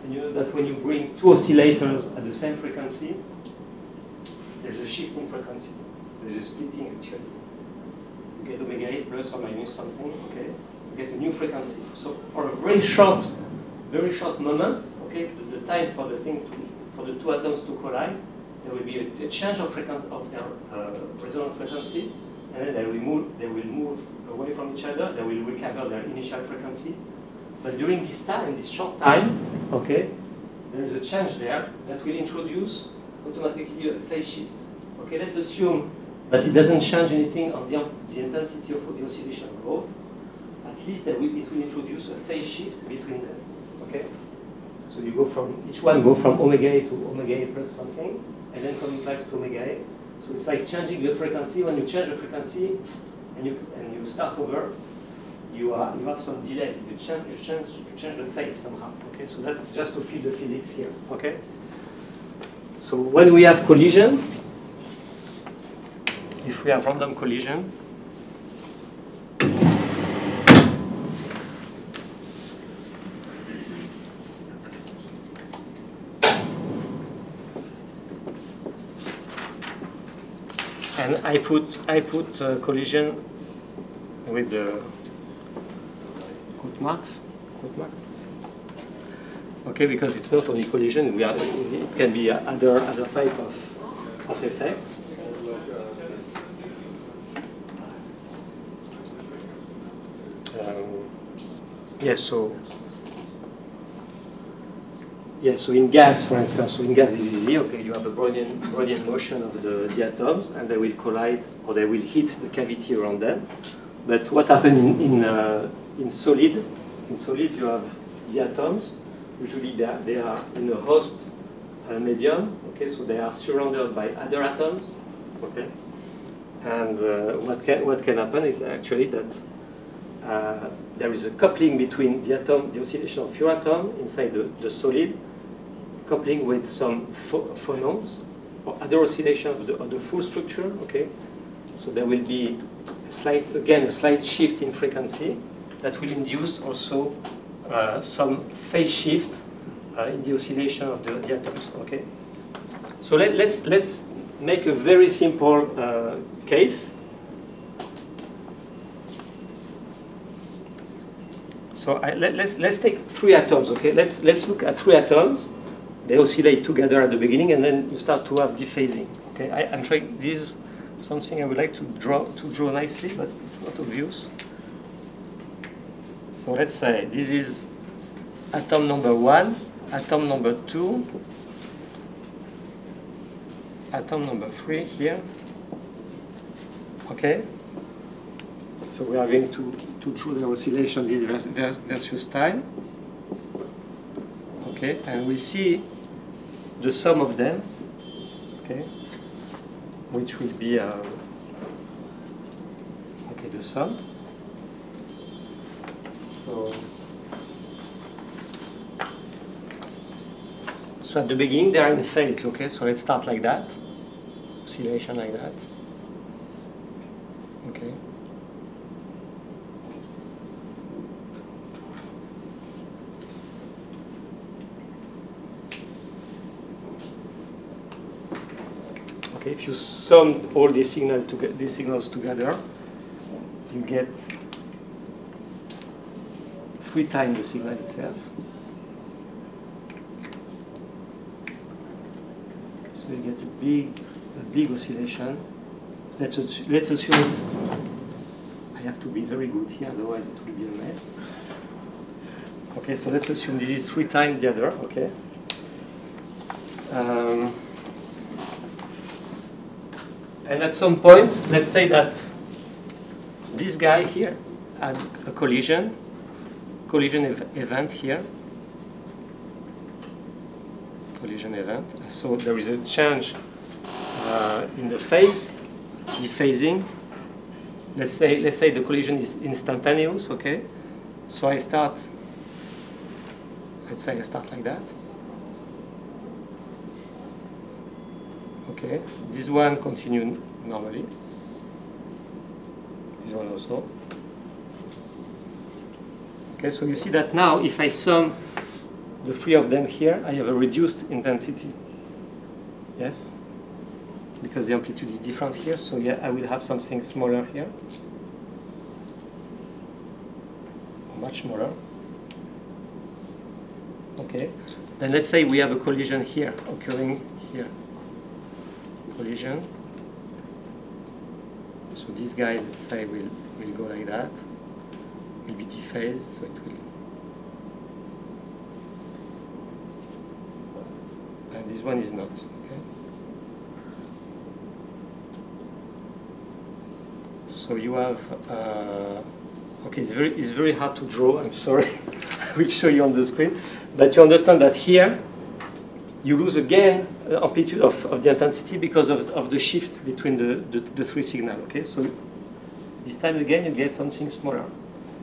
S1: And you know that when you bring two oscillators at the same frequency, there's a shift in frequency. There's a splitting actually. You get omega A plus or minus something, okay? You get a new frequency. So for a very short moment, okay, the time for for the two atoms to collide, there will be a change of their resonant frequency, and then they will move away from each other. They will recover their initial frequency. But during this time, this short time, okay, there is a change there that will introduce automatically a phase shift. Okay, let's assume that it doesn't change anything on the intensity of the oscillation of both. At least it will introduce a phase shift between them. Okay, so you go from each one go from omega A to omega A plus something, and then coming back to omega A. So it's like changing the frequency. When you change the frequency and you start over, you have some delay. You change the phase somehow. Okay, so that's just to feel the physics here. Okay. So when we have collision, if we have random collision, and I put collision with the quote marks. Okay, because it's not only collision. It can be other type of effect. So in gas, for instance, so in gas is easy. Okay, you have a Brownian motion of the atoms, and they will collide or they will hit the cavity around them. But what happens in solid? In solid, you have the atoms. Usually, they are in a host medium. Okay, so they are surrounded by other atoms. Okay, and what can happen is actually that there is a coupling between the oscillation of your atom inside the solid, coupling with some phonons or other oscillation of the full structure. Okay, so there will be a slight shift in frequency that will induce also some phase shift in the oscillation of the atoms. Okay, so let's make a very simple case. So let's take 3 atoms. Okay, let's look at 3 atoms. They oscillate together at the beginning, and then you start to have dephasing. Okay, I'm trying. This is something I would like to draw nicely, but it's not obvious. So let's say this is atom number 1, atom number 2, atom number 3 here. Okay. So we are going to draw the oscillation this versus time. Okay, and we see the sum of them. Okay, which will be okay, the sum. So at the beginning they are in phase. Okay, so let's start like that. Oscillation like that. Okay. Okay, if you sum all these signals together, you get 3 times the signal itself. So you get a big oscillation. Let's assume it's. I have to be very good here, otherwise it will be a mess. Okay, so let's assume this is 3 times the other. Okay. And at some point, let's say that this guy here had a collision event here. Collision event. So there is a change in the phase, dephasing. Let's say the collision is instantaneous. Okay. So let's say I start like that. Okay, this one continue normally. This one also. Okay, so you see that now if I sum the 3 of them here, I have a reduced intensity. Yes? Because the amplitude is different here, so yeah, I will have something smaller here. much smaller. Okay. Then let's say we have a collision here, occurring here. Collision. So this guy, let's say, will go like that. Will be dephased, so it will. And this one is not. Okay. So you have. Okay, it's very hard to draw. I'm sorry. I will show you on the screen. But you understand that here, you lose again amplitude of the intensity because of the shift between the three signals. Okay, so this time again you get something smaller.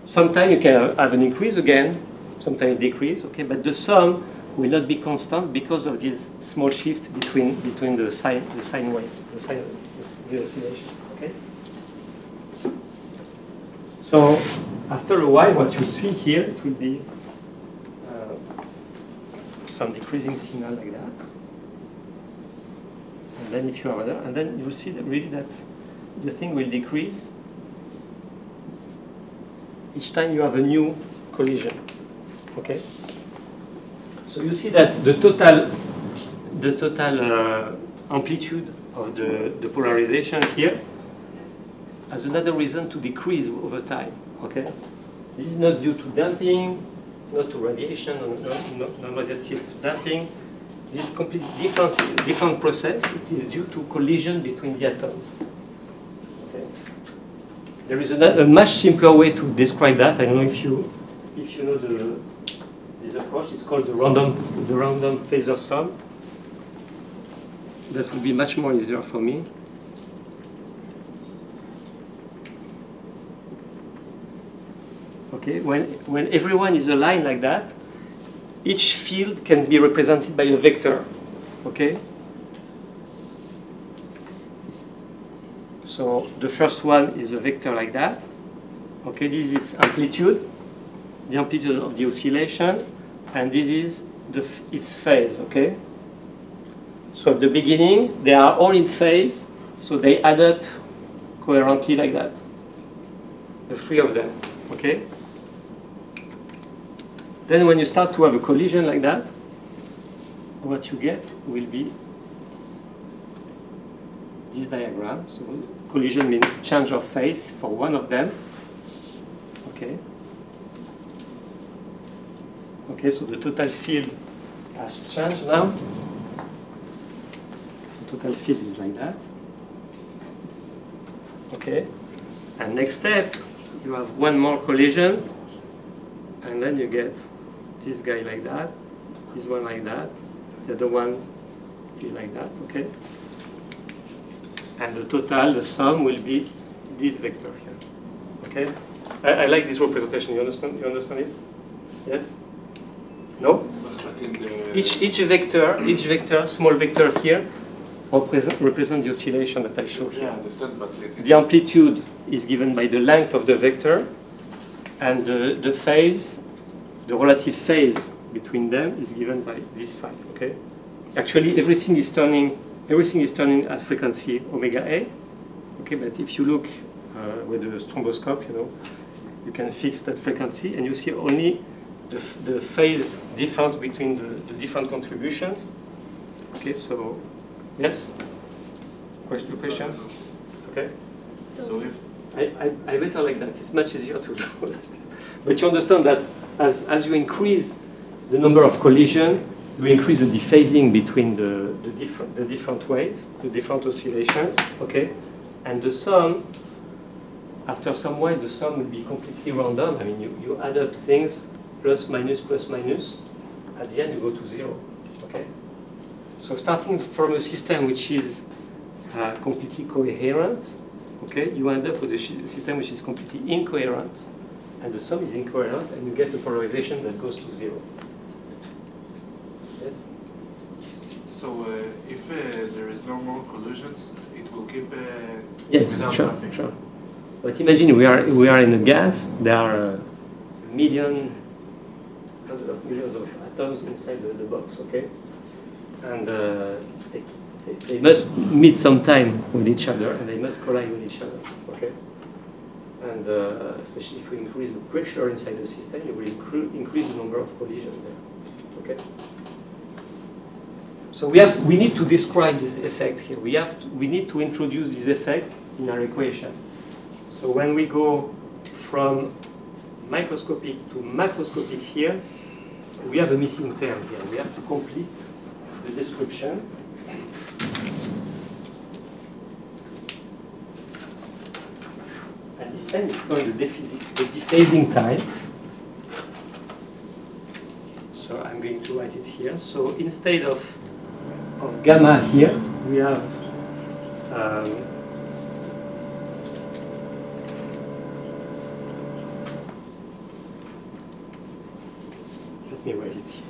S1: Sometimes you can have an increase again, sometimes a decrease. Okay, but the sum will not be constant because of this small shift between the sine waves, the oscillation. Okay. So after a while, what you see here, it will be some decreasing signal like that. And then if you have other, and then you'll see that really that the thing will decrease each time you have a new collision. Okay? So you see that the total amplitude of the polarization here has another reason to decrease over time. Okay? This is not due to damping, not to radiation, non-radiative damping. This is completely different process. It is due to collision between the atoms. Okay. There is a much simpler way to describe that. I don't know if you know this approach. It's called the random phasor sum. That would be much more easier for me. Okay, when everyone is aligned like that, each field can be represented by a vector. Okay? So the first one is a vector like that. Okay, this is its amplitude, the amplitude of the oscillation, and this is its phase. Okay? So at the beginning, they are all in phase, so they add up coherently like that. The three of them. Okay? Then when you start to have a collision like that, what you get will be this diagram. So collision means change of phase for one of them. Okay. Okay, so the total field has changed now. The total field is like that. Okay. And next step, you have one more collision, and then you get this guy like that, this one like that, the other one still like that, okay? And the total, the sum will be this vector here, okay? I like this representation, you understand it? Yes? No? Each vector, small vector here, represent the oscillation that I show here.
S2: Yeah, I understand, but
S1: the amplitude is given by the length of the vector, and the phase, the relative phase between them is given by this phi. Okay. Actually, everything is turning at frequency omega a. Okay, but if you look with the stromboscope, you can fix that frequency, and you see only the phase difference between the different contributions. Okay, so yes. Question? It's okay.
S2: So if
S1: I better like that. It's much easier to do that. But you understand that as you increase the number of collisions, you increase the dephasing between the different waves, the different oscillations. Okay, and the sum, after some while, the sum will be completely random. I mean, you add up things, plus minus. At the end, you go to zero. Okay. So starting from a system which is completely coherent, okay, you end up with a system which is completely incoherent, and the sum is incoherent, and you get the polarization that goes to zero. Yes?
S2: So if there is no more collisions, it will keep
S1: yes,
S2: without
S1: sure,
S2: damping.
S1: sure. But imagine we are in a gas. There are hundreds of millions of atoms inside the box. Okay, and they must meet sometime with each other, and they must collide with each other. Okay, And especially if we increase the pressure inside the system, you will increase the number of collisions there. Okay. So we need to describe this effect here. We need to introduce this effect in our equation. So when we go from microscopic to macroscopic here, we have a missing term here. We have to complete the description. And this time it's called the dephasing time. So I'm going to write it here. So instead of gamma here, we have let me write it here.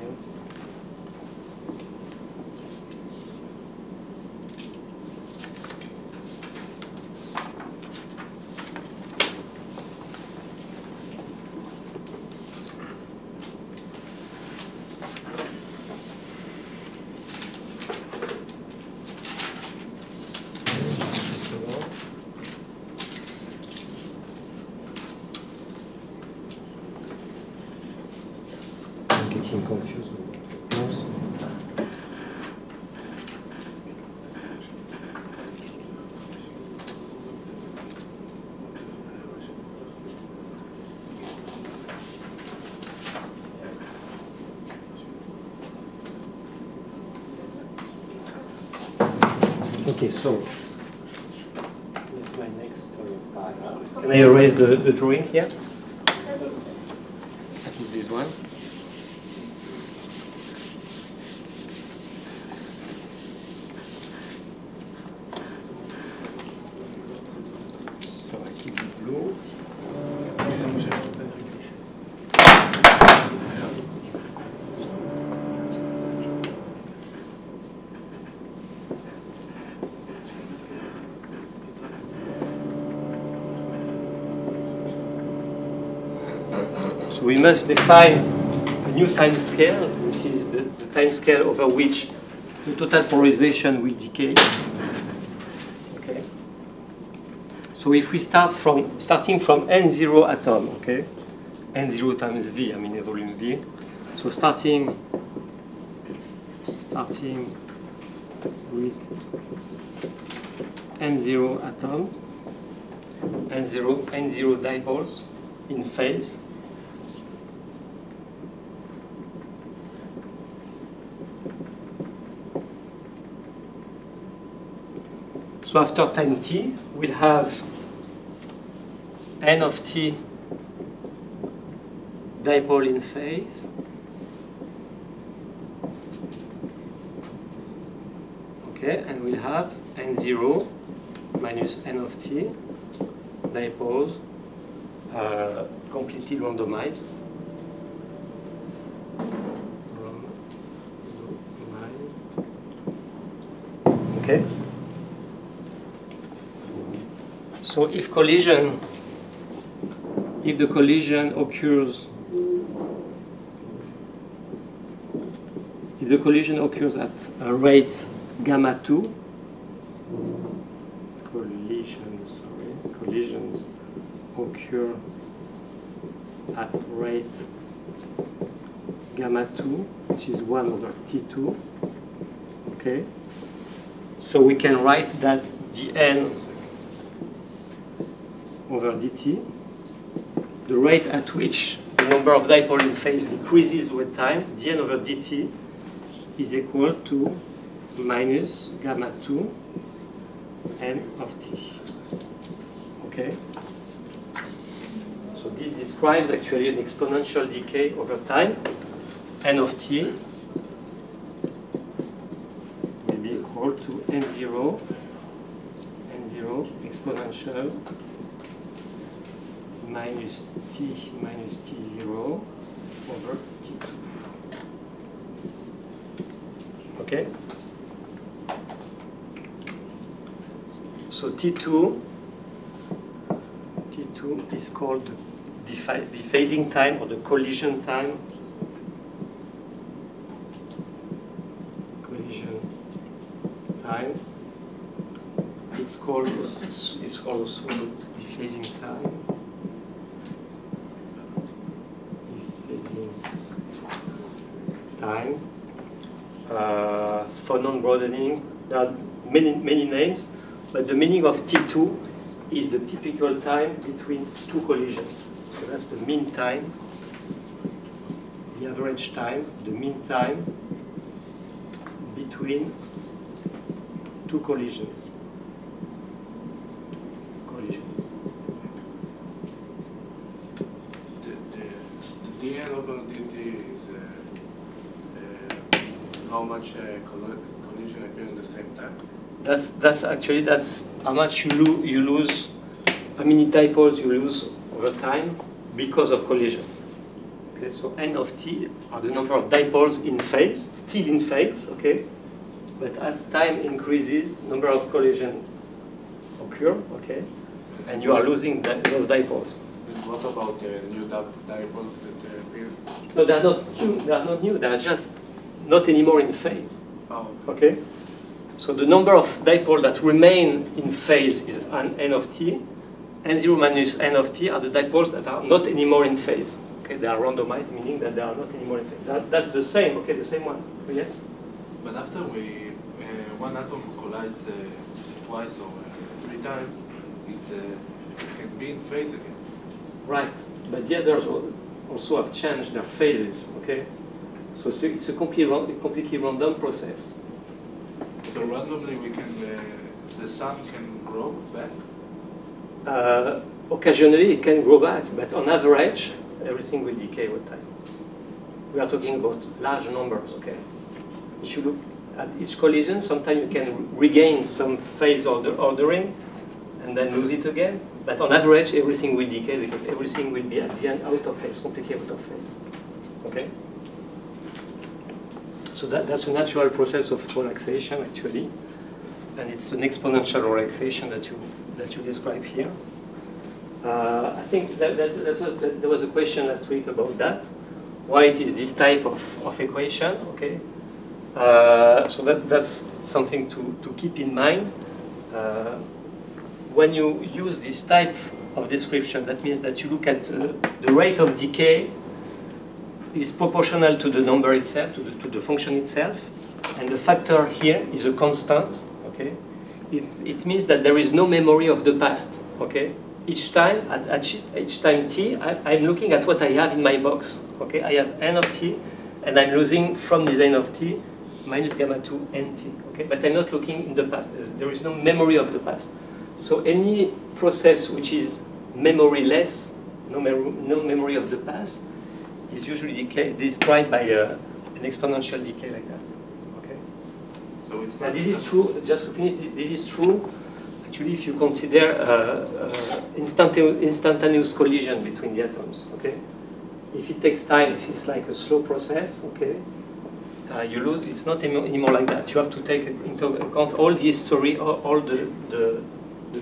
S1: Confused with those. Okay, so that's my next. Can I erase the drawing here? At least this one. We must define a new time scale, which is the time scale over which the total polarization will decay. Okay. So if we starting from n0 atom, okay, n0 times v, I mean a volume v. So starting with n0 atom, n0 dipoles in phase. So after time t, we'll have n of t dipole in phase. Okay, and we'll have n0 minus n of t dipoles completely randomized. Okay. So if the collision occurs at a rate gamma 2, collisions occur at rate gamma 2, which is 1 over T2, okay? So we can write that dn over dt, the rate at which the number of dipoles in phase decreases with time, dn over dt is equal to minus gamma 2 n of t. Okay? So this describes actually an exponential decay over time. N of t will be equal to n0 exponential minus t0 over t2. Okay? So T2 is called the dephasing time or the collision time. It's called also the dephasing time. time. For non-broadening, there are many names, but the meaning of T2 is the typical time between two collisions. So that's the mean time, the average time, the mean time between two collisions.
S5: The dl over dt is how much collision appear at the same time?
S1: That's how much you lose, how many dipoles you lose over time because of collision. Okay, so n of t are the number of dipoles in phase, still in phase, okay? But as time increases, number of collision occur, okay? And you are losing those dipoles.
S5: And what about the new dipoles that appear?
S1: No, they are not new. They are not new. They are just not anymore in phase.
S5: Oh,
S1: okay. So the number of dipoles that remain in phase is n of t. N0 minus n of t are the dipoles that are not anymore in phase. Okay, they are randomized, meaning that they are not anymore in phase. That's the same. Okay, the same one. Yes.
S2: But after one atom collides twice or 3 times, it can be in phase again.
S1: Right, but the others also have changed their phases. Okay, so it's a completely random process.
S2: So randomly, the sun can grow back.
S1: Occasionally, it can grow back, but on average, everything will decay with time. We are talking about large numbers. Okay, if you look at each collision, sometimes you can regain some phase ordering and then lose it again. But on average, everything will decay because everything will be at the end out of phase, completely out of phase. Okay? So that's a natural process of relaxation, actually. And it's an exponential relaxation that you describe here. I think there was a question last week about that. Why it is this type of equation, okay? So that's something to keep in mind. When you use this type of description, that means that you look at the rate of decay is proportional to the number itself, to the function itself, and the factor here is a constant. Okay, it means that there is no memory of the past. Okay, each time at each time t, I'm looking at what I have in my box. Okay, I have n of t, and I'm losing from this n of t minus gamma 2 nt. Okay, but I'm not looking in the past. There is no memory of the past. So any process which is memoryless, no memory of the past, is usually described by an exponential decay like that. Okay.
S2: So it's
S1: now this is true. Just to finish, this is true. Actually, if you consider instantaneous collision between the atoms. Okay. If it takes time, if it's like a slow process, okay, you lose. It's not anymore like that. You have to take into account all the history, all the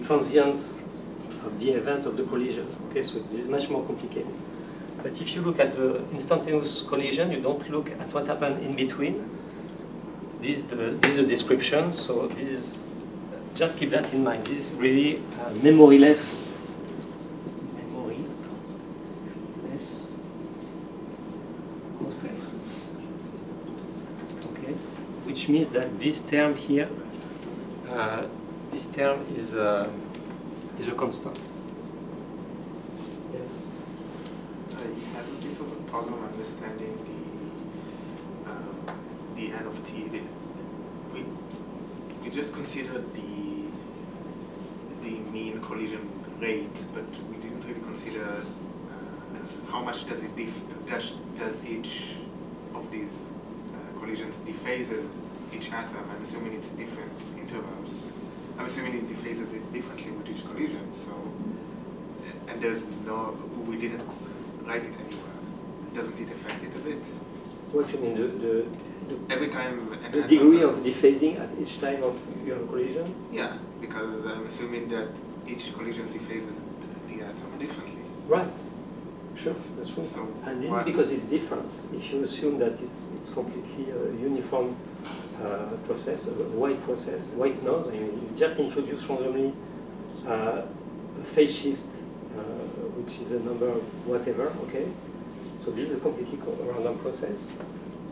S1: transients of the event of the collision. Okay, so this is much more complicated. But if you look at the instantaneous collision, you don't look at what happened in between. This is the description. So this is, just keep that in mind. This is really memoryless process. Okay, which means that this term here, this term is a constant. Yes.
S4: I have a bit of a problem understanding the n of t. We just considered the mean collision rate, but we didn't really consider how much does it does each of these collisions dephases each atom. I'm assuming it's different intervals. I'm assuming it dephases it differently with each collision. So, and there's no, we didn't write it anywhere. Doesn't it affect it a bit?
S1: What do you mean?
S4: Every time
S1: the degree of dephasing at each time of your collision?
S4: Yeah, because I'm assuming that each collision dephases the atom differently.
S1: Right. Sure, that's true.
S4: So
S1: and this is because it's different. If you assume that it's completely uniform process, a white noise, I mean, you just introduce randomly a phase shift, which is a number of whatever, okay? So this is a completely random process.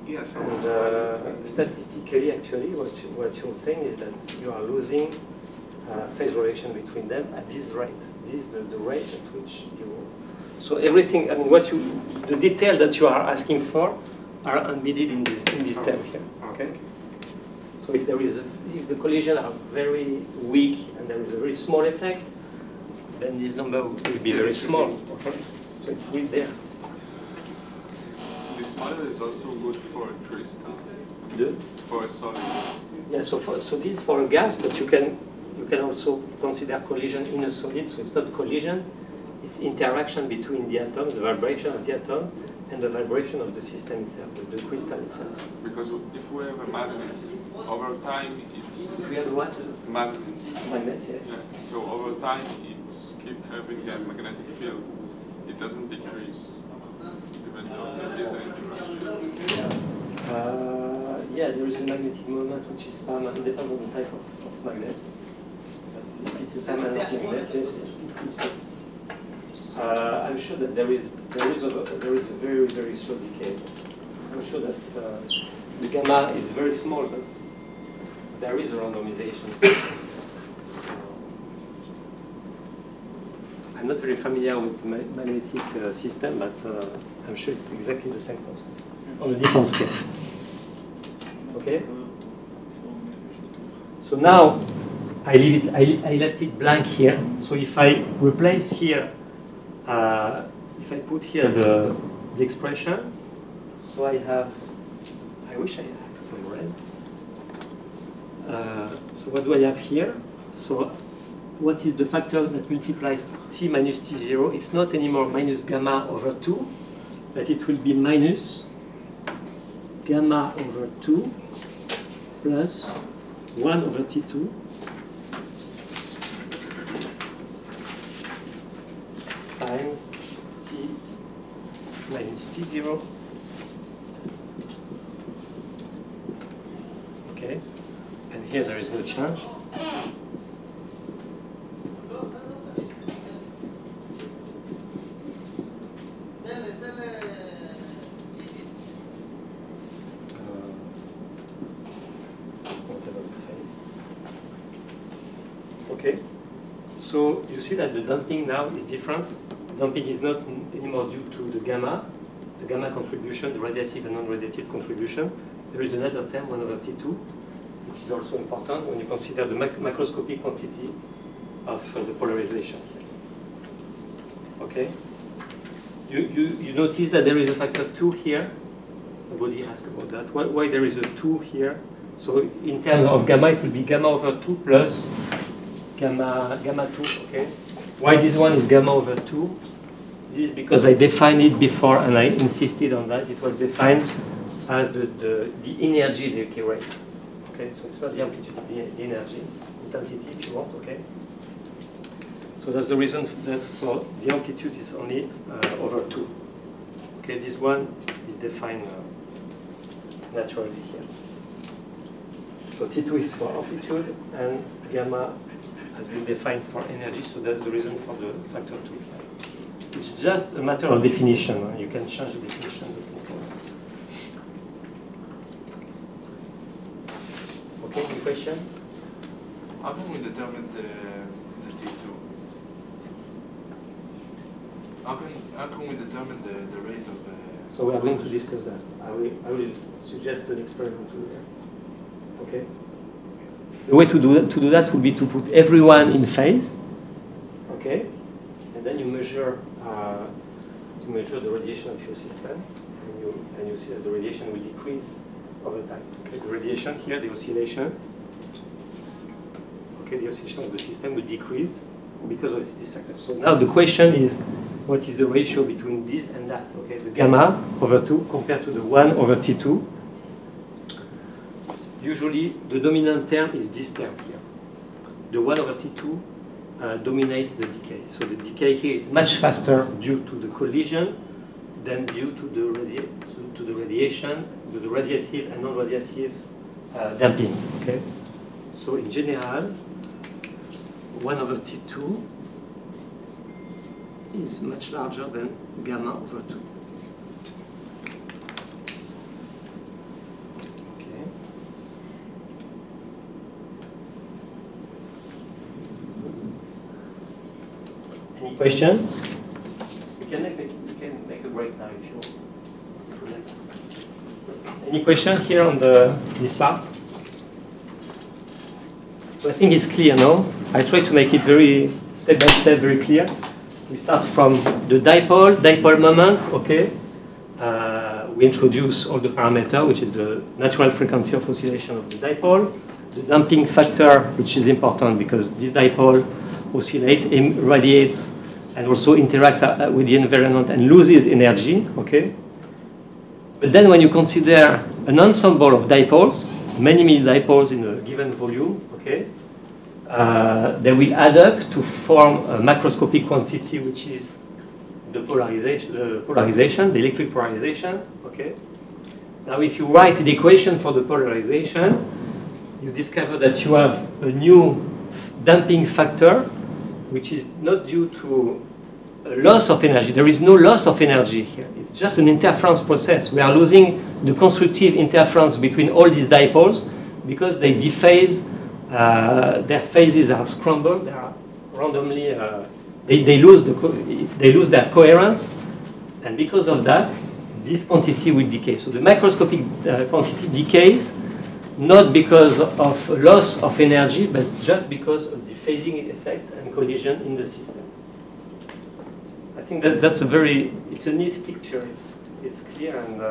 S4: Yes,
S1: And statistically, actually, what you obtain is that you are losing phase relation between them at this rate. This is the rate at which you. So everything, I mean, the detail that you are asking for are embedded in this term here. Okay. So if the collisions are very weak and there is a very small effect, then this number will be very small. Okay. So it's with there.
S5: This model is also good for a crystal. For a solid.
S1: Yeah. So this is for a gas, but you can also consider collision in a solid. So it's not collision. It's interaction between the atoms, the vibration of the atoms, and the vibration of the system itself, the crystal itself.
S5: Because if we have a magnet, over time it's...
S1: We have what?
S5: Magnet.
S1: Magnet, yes.
S5: Yeah. So over time it's keep having a magnetic field. It doesn't decrease, even though there is an interaction.
S1: Yeah, there is a magnetic moment which is permanent. It depends on the type of magnet. But if it's a permanent magnet, yes, it keeps it. I'm sure that there is a very, very slow decay. I'm sure that the gamma is very small, but there is a randomization process. I'm not very familiar with the magnetic system, but I'm sure it's exactly the same process on a different scale. Okay. So now I leave it. I left it blank here. So if I replace here. If I put here the expression, so I wish I had some red. So what do I have here? So what is the factor that multiplies t minus t0? It's not anymore minus gamma over 2, but it will be minus gamma over 2 plus 1 over t2 times t minus t0. Okay, and here there is no change. Whatever the phase. Okay, so you see that the damping now is different. Damping is not anymore due to the gamma contribution, the radiative and non-radiative contribution. There is another term, 1 over T2, which is also important when you consider the macroscopic quantity of the polarization here. Okay? You notice that there is a factor 2 here. Nobody asked about that. Why there is a 2 here? So in terms of gamma, it will be gamma over 2 plus gamma 2, okay? Why this one is gamma over 2? This is because I defined it before and I insisted on that. It was defined as the energy decay rate. Okay, so it's not the amplitude, the energy, intensity if you want, okay? So that's the reason that for the amplitude is only over 2. Okay, this one is defined naturally here. So T2 is for amplitude and gamma has been defined for energy, so that's the reason for the factor 2. It's just a matter of definition. You can change the definition. That's no problem. Okay, any question?
S2: How can we determine the T2? How can we determine the rate of the...
S1: So we are going to discuss that. I will suggest an experiment to do that. Okay? The way to do that would be to put everyone in phase. Okay? And then you measure the radiation of your system, and you see that the radiation will decrease over time. Okay, the radiation here, the oscillation. Okay, the oscillation of the system will decrease because of this factor. So now the question is, what is the ratio between this and that? Okay, the gamma over 2 compared to the 1 over T2. Usually, the dominant term is this term here. The 1 over T2 dominates the decay. So the decay here is much faster due to the collision than due to the radiation, to the radiative and non-radiative damping. Okay. So in general, 1 over T2 is much larger than gamma over 2. question? We can make a break now if you like. Any question here on this part? So I think it's clear, no? I try to make it very step by step, very clear. We start from the dipole moment, okay? We introduce all the parameters, which is the natural frequency of oscillation of the dipole, the damping factor, which is important because this dipole oscillates, radiates, and also interacts with the environment and loses energy, okay? But then when you consider an ensemble of dipoles, many dipoles in a given volume, okay, they will add up to form a macroscopic quantity, which is the polarization, the electric polarization, okay? Now if you write the equation for the polarization, you discover that you have a new damping factor, which is not due to a loss of energy. There is no loss of energy here. It's just an interference process. We are losing the constructive interference between all these dipoles because they dephase, their phases are scrambled, they are randomly, they lose their coherence, and because of that, this quantity will decay. So the macroscopic quantity decays not because of loss of energy, but just because of the phasing effect and collision in the system. I think that's it's a neat picture. It's clear, and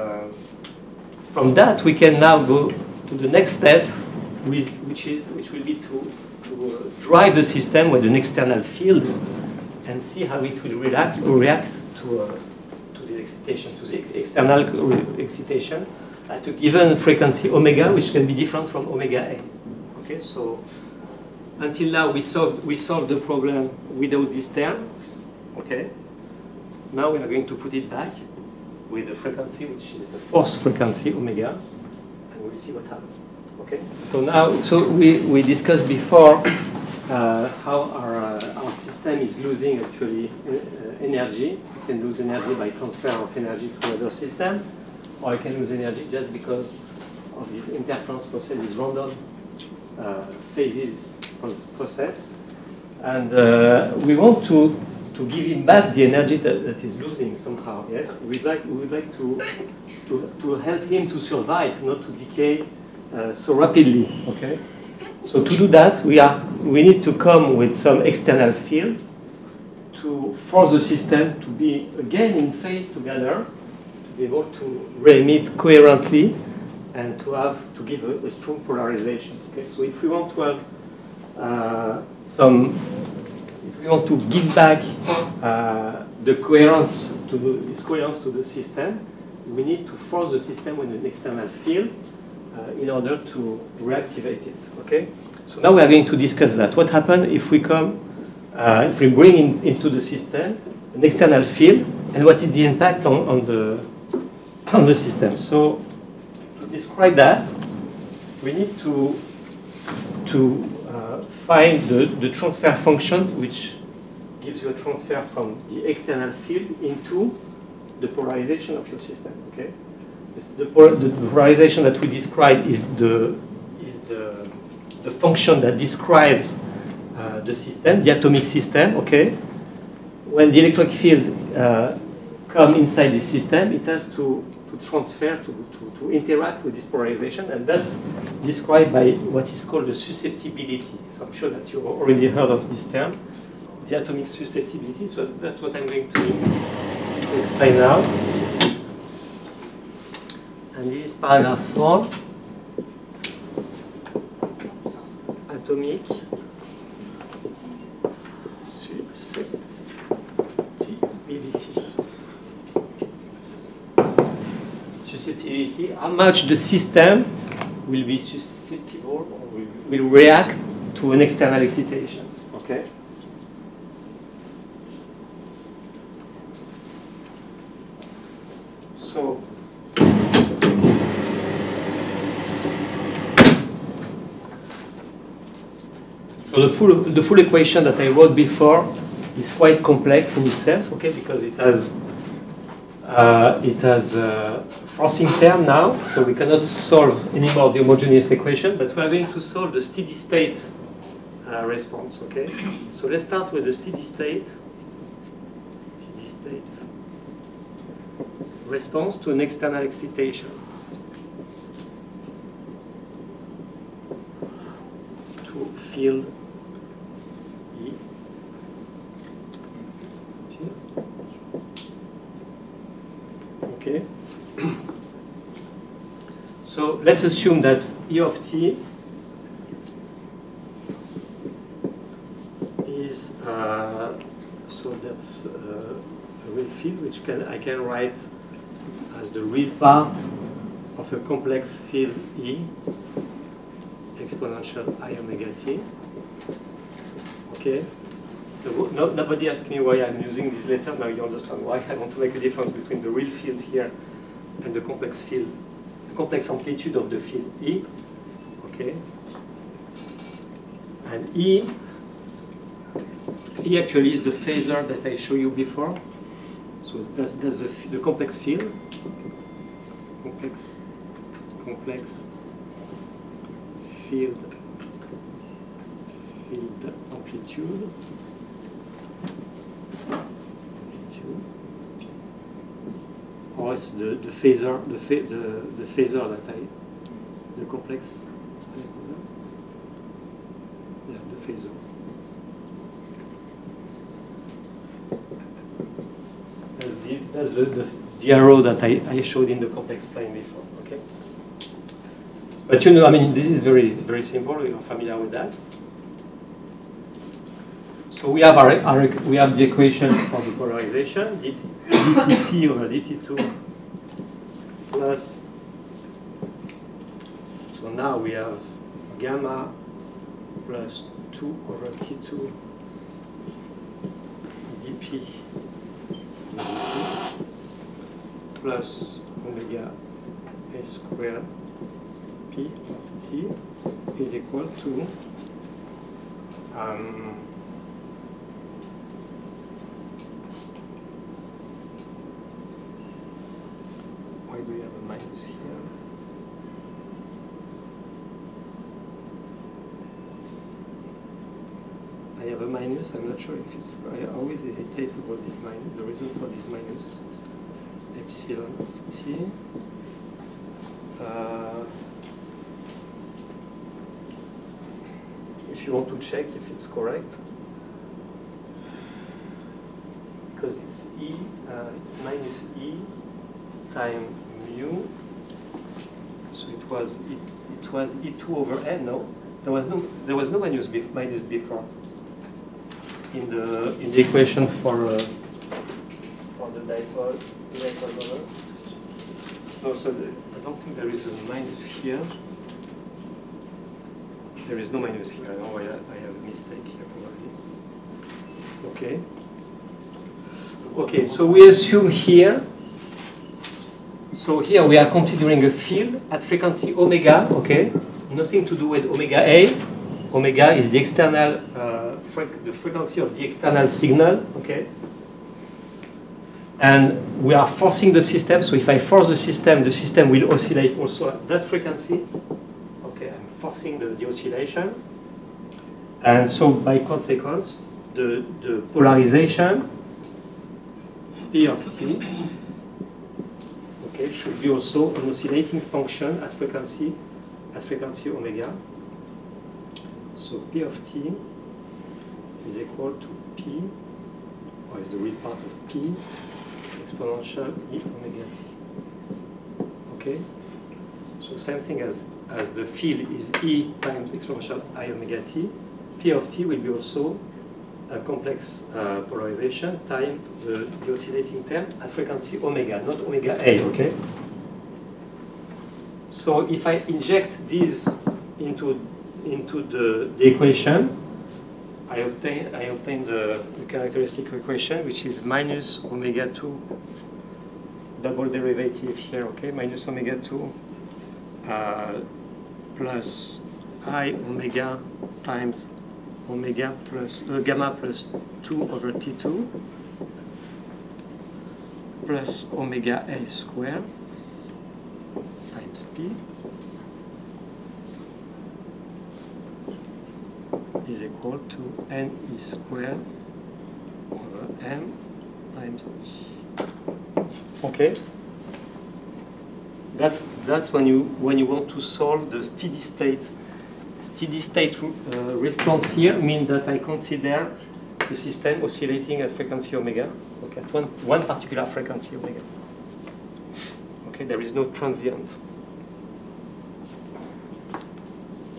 S1: from that we can now go to the next step, which will be to drive the system with an external field and see how it will react to this excitation, to the external excitation at a given frequency omega, which can be different from omega A. Okay, so until now we solved the problem without this term. Okay, now we are going to put it back with the frequency, which is the force frequency omega, and we'll see what happens. Okay, so now we discussed before how our system is losing actually energy. We can lose energy by transfer of energy to another system, or I can lose energy just because of this interference process, this random phases process. And we want to give him back the energy that is losing somehow, yes? We would like to help him to survive, not to decay so rapidly, okay? So to do that, we need to come with some external field to force the system to be again in phase together, to be able to re-emit coherently, and to give a strong polarization. Okay, so if we want to have if we want to give back the coherence to the system, we need to force the system with an external field in order to reactivate it. Okay, so now we are going to discuss that. What happens if we if we bring into the system an external field, and what is the impact on the system? So to describe that, we need to find the transfer function, which gives you a transfer from the external field into the polarization of your system. Okay, the polarization that we describe is the function that describes the system, the atomic system. Okay, when the electric field comes inside the system, it has to transfer, to interact with this polarization, and that's described by what is called the susceptibility. So I'm sure that you already heard of this term, the atomic susceptibility. So that's what I'm going to explain now. And this is paragraph 4, atomic susceptibility. Susceptibility, how much the system will be susceptible or will react to an external excitation. Okay? So the full equation that I wrote before is quite complex in itself, okay, because it has forcing term now, so we cannot solve anymore the homogeneous equation, but we are going to solve the steady state response, okay? So let's start with the steady state state response to an external excitation. To field E. Okay. So let's assume that E of t is so that's a real field which I can write as the real part of a complex field E exponential I omega t. Okay. Nobody asked me why I'm using this letter. Now you understand why I want to make a difference between the real field here and the complex field, the complex amplitude of the field E. Okay. And E actually is the phasor that I showed you before. So that's the complex field. Complex field amplitude. Or it's the phasor, the phasor that the complex, yeah, the phasor. That's the arrow that I showed in the complex plane before. Okay. But you know, I mean, this is very, very simple. You're familiar with that. So we have we have the equation for the polarization, dp over dt2 plus. So now we have gamma plus 2 over t2 dp plus omega a squared p of t is equal to why do we have a minus here? I have a minus. I'm not sure if it's. I always hesitate about this minus. The reason for this minus epsilon of t. If you want to check if it's correct, because it's e, it's minus e time mu. So it was e2 over n. No, there was no minus before. In the equation for the dipole moment. No, so I don't think there is a minus here. There is no minus here. I know I have a mistake here already. Okay. Okay. So we assume here. So here we are considering a field at frequency omega. Okay. Nothing to do with omega A. Omega is the external. The frequency of the external signal, okay? And we are forcing the system, so if I force the system will oscillate also at that frequency. Okay, I'm forcing the oscillation. And so by consequence, the polarization P of t, okay, should be also an oscillating function at frequency omega. So P of t is equal to P, or is the real part of P, exponential E omega t. Okay? So same thing as the field is E times exponential I omega t, P of t will be also a complex polarization times the oscillating term at frequency omega, not omega A, okay? So if I inject this into the equation, I obtain the characteristic equation, which is minus omega 2 double derivative here, okay, minus omega 2 plus I omega times omega plus gamma plus 2 over t2 plus omega a squared times p is equal to n e squared over m times E. Okay. That's when you want to solve the steady state response here. Means that I consider the system oscillating at frequency omega. Okay, at one particular frequency omega. Okay, there is no transient.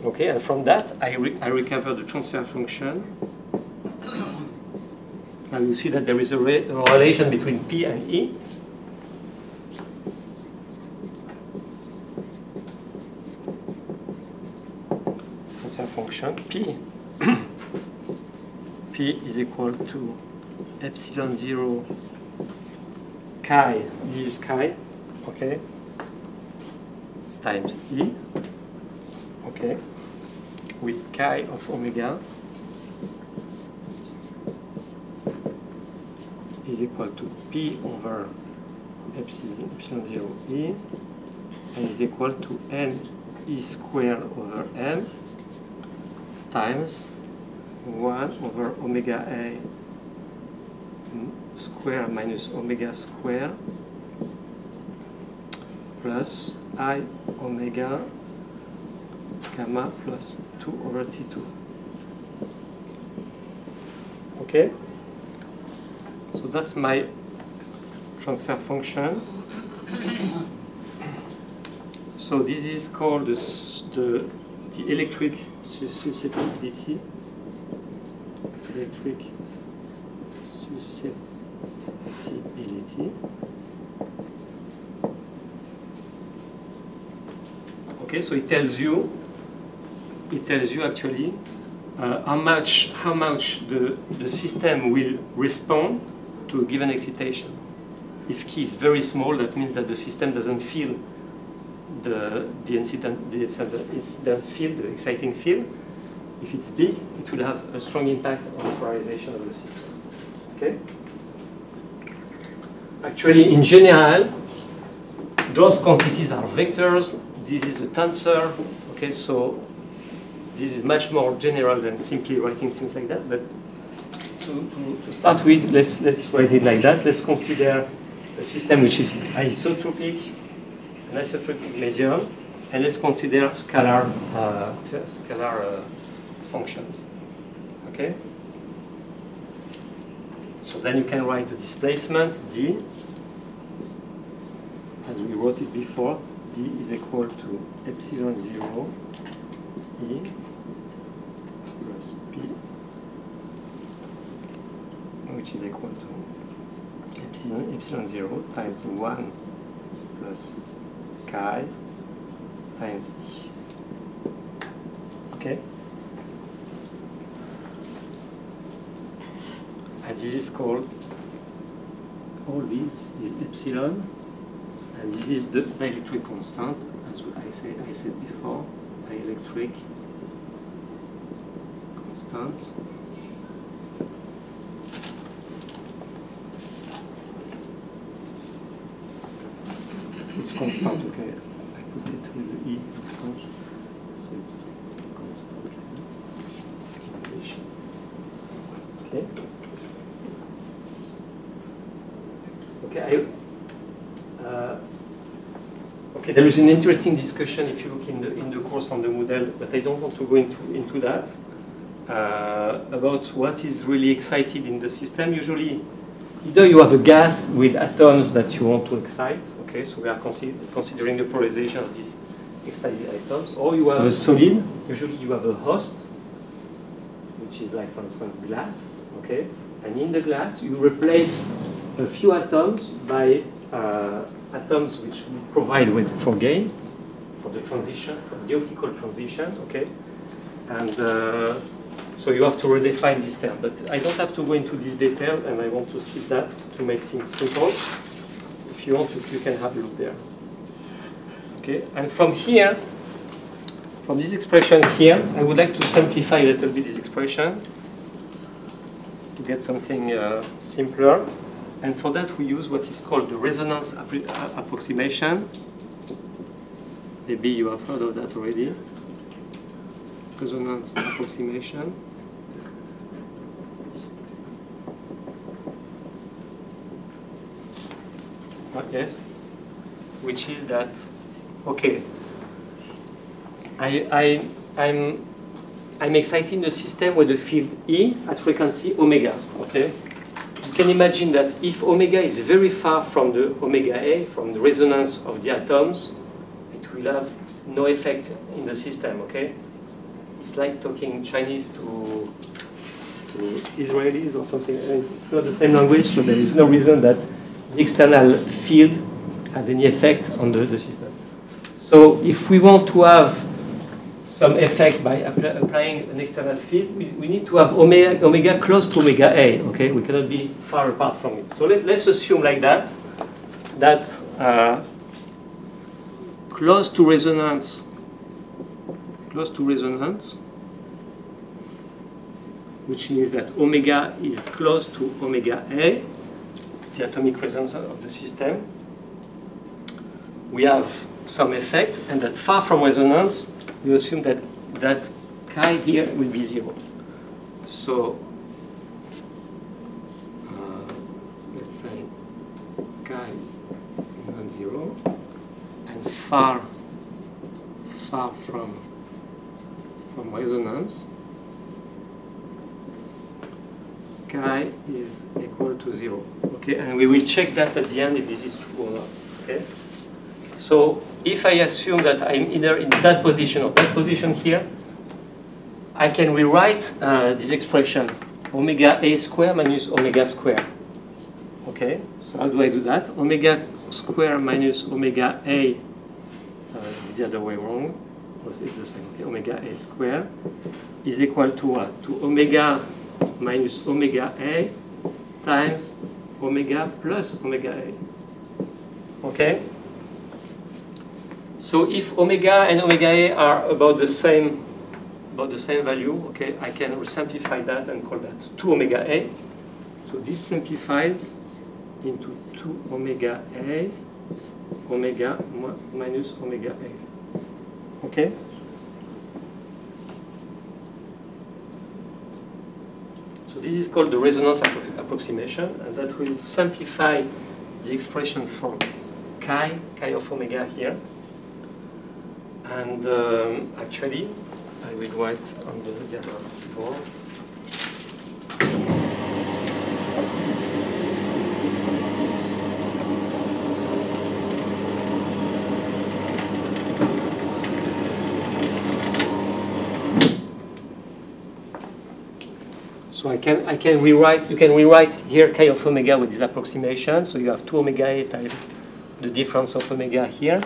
S1: Okay, and from that I recover the transfer function. And you see that there is a relation between P and E. Transfer function P. P is equal to epsilon 0 chi, this is chi, okay, times E, okay, with chi of omega is equal to P over epsilon 0 E, and is equal to N E squared over M times 1 over omega A square minus omega square plus I omega gamma plus 2 over T2. Okay? So that's my transfer function. So this is called the electric susceptibility. Electric susceptibility. Okay, so it tells you actually how much the system will respond to a given excitation. If K is very small, that means that the system doesn't feel the incident field, the exciting field. If it's big, it will have a strong impact on the polarization of the system. Okay? Actually, in general, those quantities are vectors. This is a tensor. Okay, so this is much more general than simply writing things like that. But to start with, let's write it like that. Let's consider a system which is isotropic, an isotropic medium, and let's consider scalar functions. Okay? So then you can write the displacement D, as we wrote it before. D is equal to epsilon 0 E plus P, which is equal to epsilon 0 times 1 plus chi times E. Okay? And this is called, all this is epsilon, and this is the dielectric constant, as I said before, dielectric constant. It's constant, okay. I put it with the E, it's constant, so it's constant. Okay. Okay, okay, there is an interesting discussion if you look in the course on the model, but I don't want to go into that, about what is really excited in the system. Usually, either you have a gas with atoms that you want to excite, okay, so we are considering the polarization of these excited atoms, or you have a solid, usually you have a host, which is like, for instance, glass, okay, and in the glass you replace a few atoms by atoms which we provide for gain, for the transition, for the optical transition, okay? And so you have to redefine this term. But I don't have to go into this detail, and I want to skip that to make things simple. If you want, you can have a look there. Okay, and from here, from this expression here, I would like to simplify a little bit this expression to get something simpler. And for that, we use what is called the resonance approximation. Maybe you have heard of that already. Resonance approximation. yes, which is that, okay, I'm exciting a system with the field E at frequency omega, okay? You can imagine that if omega is very far from the omega A, from the resonance of the atoms, it will have no effect in the system, okay? It's like talking Chinese to Israelis or something. It's not the same language, so there is no reason that the external field has any effect on the system. So if we want to have some effect by applying an external field, we need to have omega close to omega A, okay? We cannot be far apart from it. So let's assume like that close to resonance, which means that omega is close to omega A, the atomic resonance of the system. We have some effect, and that far from resonance, we assume that chi here will be 0. So let's say chi non-zero, and far from resonance, chi is equal to 0. Okay, and we will check that at the end if this is true or not. Okay. So if I assume that I'm either in that position or that position here, I can rewrite this expression, omega A square minus omega square. Okay, so how do I do that? Omega square minus omega A, the other way wrong, it's the same. Okay, omega A square is equal to what? To omega minus omega A times omega plus omega A. Okay? So if omega and omega A are about the same value, okay, I can simplify that and call that 2 omega A. So this simplifies into 2 omega A, omega minus omega A. Okay? So this is called the resonance approximation, and that will simplify the expression for chi of omega here. And actually, I will write on the other board. So I can rewrite, you can rewrite here chi of omega with this approximation. So you have 2 omega A times the difference of omega here.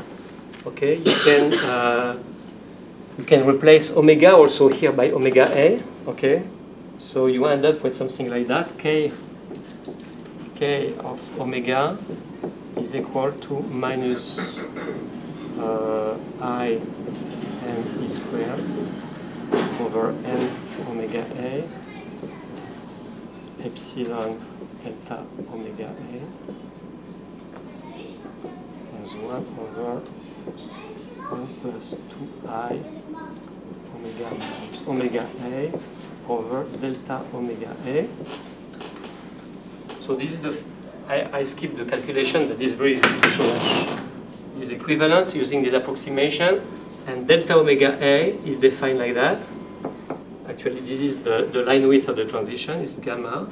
S1: Okay, you can replace omega also here by omega A. Okay, so you end up with something like that. K of omega is equal to minus I n E squared over n omega A epsilon delta omega A is 1 over 1 plus 2i omega minus omega A over delta omega A. So this is the, I skipped the calculation, but this is very easy to show that is equivalent using this approximation, and delta omega A is defined like that. Actually, this is the line width of the transition, is gamma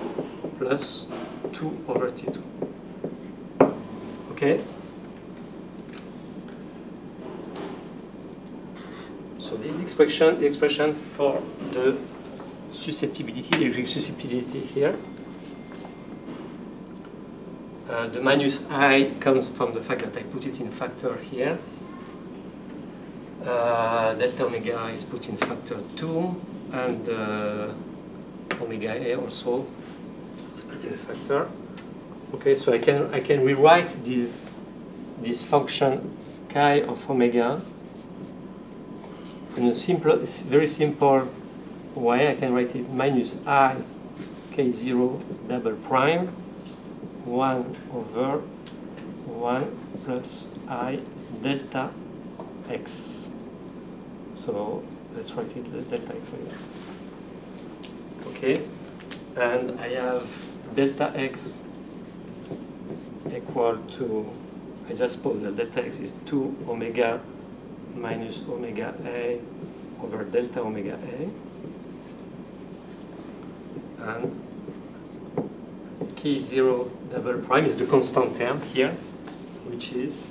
S1: plus 2 over T2. Okay? So this is the expression for the susceptibility, the electric susceptibility here. The minus I comes from the fact that I put it in factor here. Delta omega is put in factor 2, and omega A also is put in factor. Okay, so I can rewrite this function chi of omega in a simple, very simple way. I can write it minus I k0 double prime 1 over 1 plus I delta x. So let's write it delta x like that. Okay, and I have delta x equal to I just suppose that delta x is 2 omega minus omega a over delta omega a. And k0 double prime is the constant term here, which is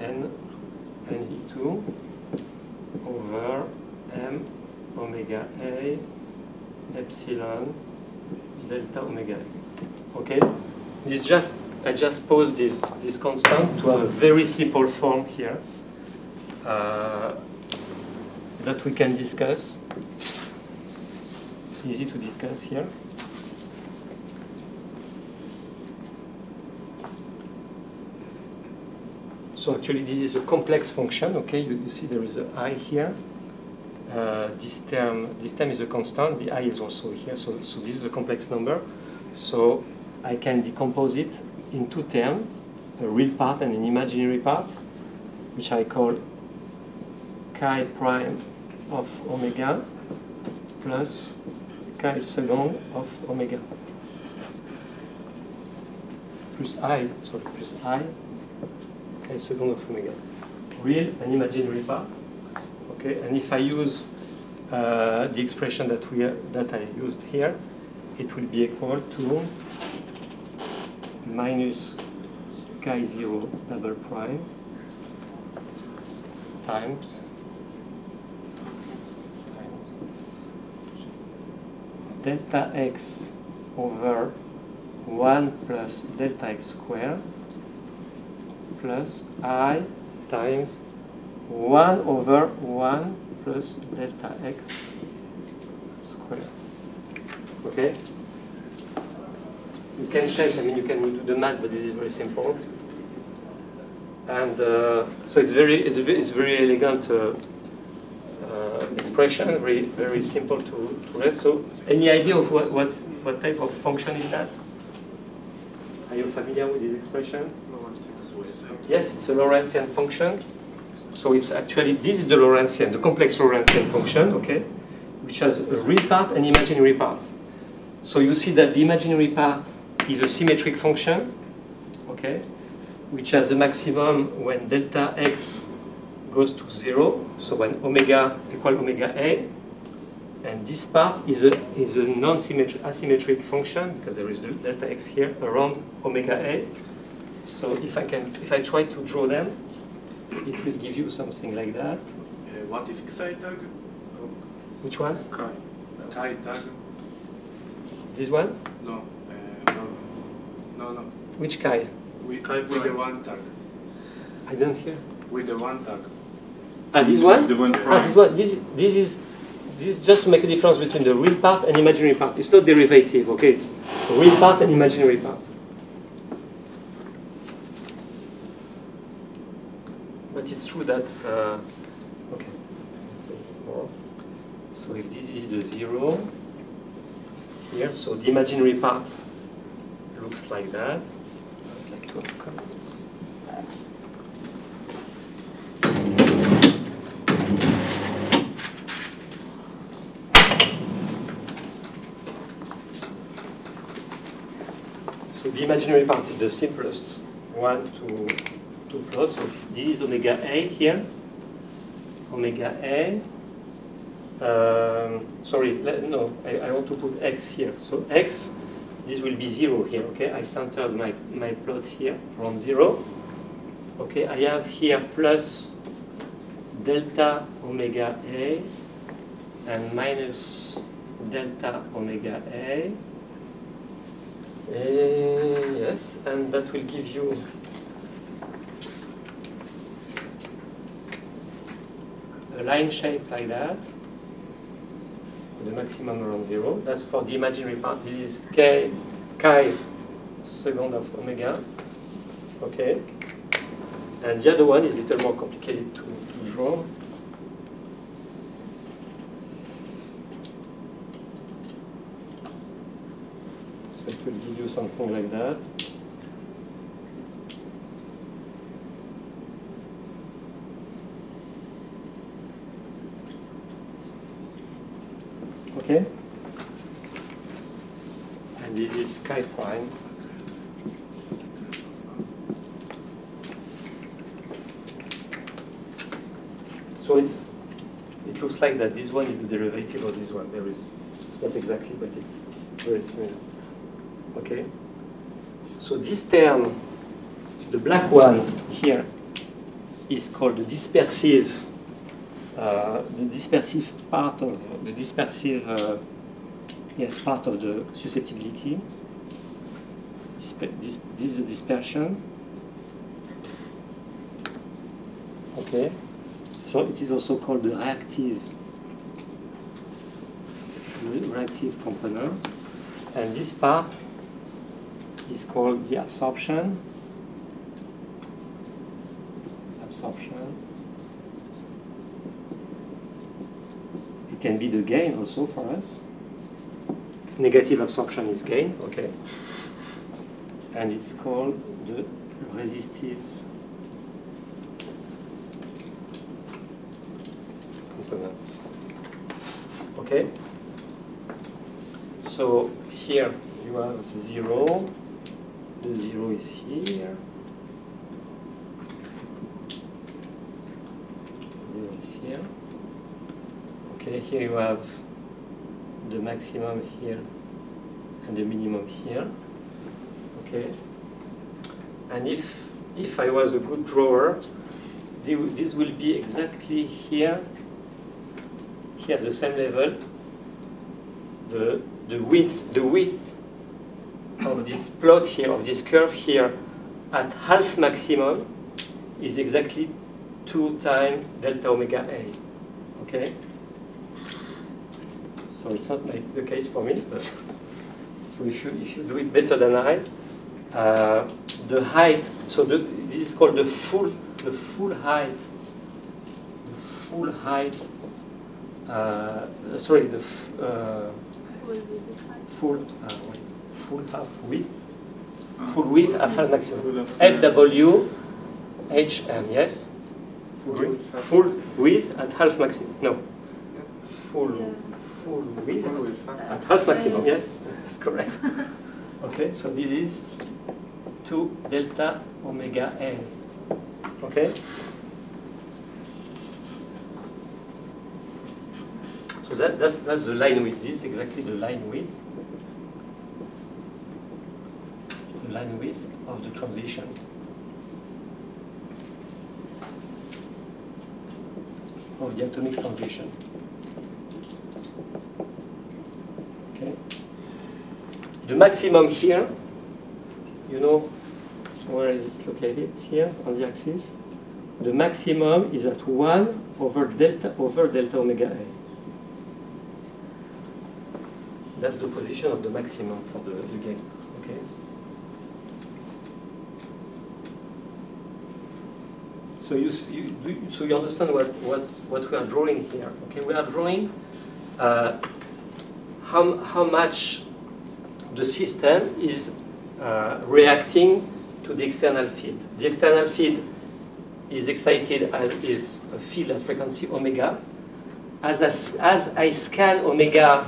S1: n e2 over m omega a epsilon delta omega a. Okay, I just pose this constant to have a very simple form here that we can discuss. Easy to discuss here. So actually this is a complex function, okay? You see there is a I here. This term is a constant, the I is also here, so this is a complex number. So I can decompose it in two terms, a real part and an imaginary part, which I call chi prime of omega plus chi second of omega plus I chi second of omega, real and imaginary part. Okay, and if I use the expression that I used here, it will be equal to minus chi 0 double prime times delta x over 1 plus delta x squared plus I times 1 over 1 plus delta x squared. Okay? You can check, I mean, you can do the math, but this is very simple. And so it's very elegant expression, very simple to rest. So any idea of what type of function is that? Are you familiar with this expression? Yes, it's a Lorentzian function. So it's actually, this is the Lorentzian, the complex Lorentzian function, okay, which has a real part and imaginary part. So you see that the imaginary part is a symmetric function, okay, which has a maximum when delta x goes to 0, so when omega equal omega a, and this part is a non-symmetric, asymmetric function because there is delta x here around omega a. So if I try to draw them, it will give you something like that.
S2: What is chi tag?
S1: Which one?
S2: Chi tag?
S1: This one?
S2: No. No.
S1: Which chi?
S2: With the one tag.
S1: I don't hear.
S2: With the one tag.
S1: Ah, this one?
S3: The one
S1: Ah,
S3: prime.
S1: this one. This is just to make a difference between the real part and imaginary part. It's not derivative, okay? It's real part and imaginary part. But it's true that okay. Let's say more. So if this is the 0 here, so the imaginary part looks like that. I'd like to have colors. So the imaginary part is the simplest one to plot. So this is omega a here. Omega a. Sorry, no, I want to put x here. So x, this will be 0 here, okay? I centered my plot here around 0. Okay, I have here plus delta omega a and minus delta omega a. Yes, and that will give you a line shape like that. The maximum around 0. That's for the imaginary part. This is chi second of omega. Okay. And the other one is a little more complicated to draw. So it will give you something like that. Okay, and this is chi prime So it looks like that this one is the derivative of this one. It's not exactly, but it's very similar. Okay. So this term, the black one here, is called the dispersive part of the dispersive. Yes, part of the susceptibility. This is the dispersion. Okay. So it is also called the reactive component. And this part is called the absorption. It can be the gain also for us. Negative absorption is gain, okay. And it's called the resistive component. Okay. So here you have 0. The 0 is here. 0 is here. Okay, here you have the maximum here and the minimum here. Okay. And if I was a good drawer, this will be exactly here at the same level. The width of this plot here, of this curve here, at half maximum is exactly 2 times delta omega A. Okay? So it's not the case for me, but so if you do it better than I, the height, so this is called the full height, sorry, the full half width, full width at half maximum. FW HM, yes? Full width at half maximum. No. Full width at half maximum, yeah? That's correct. Okay, so this is 2 delta omega L. Okay? So that's the line width. This is exactly the line width. The line width of the transition. Of the atomic transition. Okay. The maximum here, you know, where is it located? Here on the axis. The maximum is at 1 over delta omega A. That's the position of the maximum for the gain. Okay. So you understand what we are drawing here. Okay, we are drawing how much the system is reacting to the external field. The external field is excited is a field at frequency omega. As I scan omega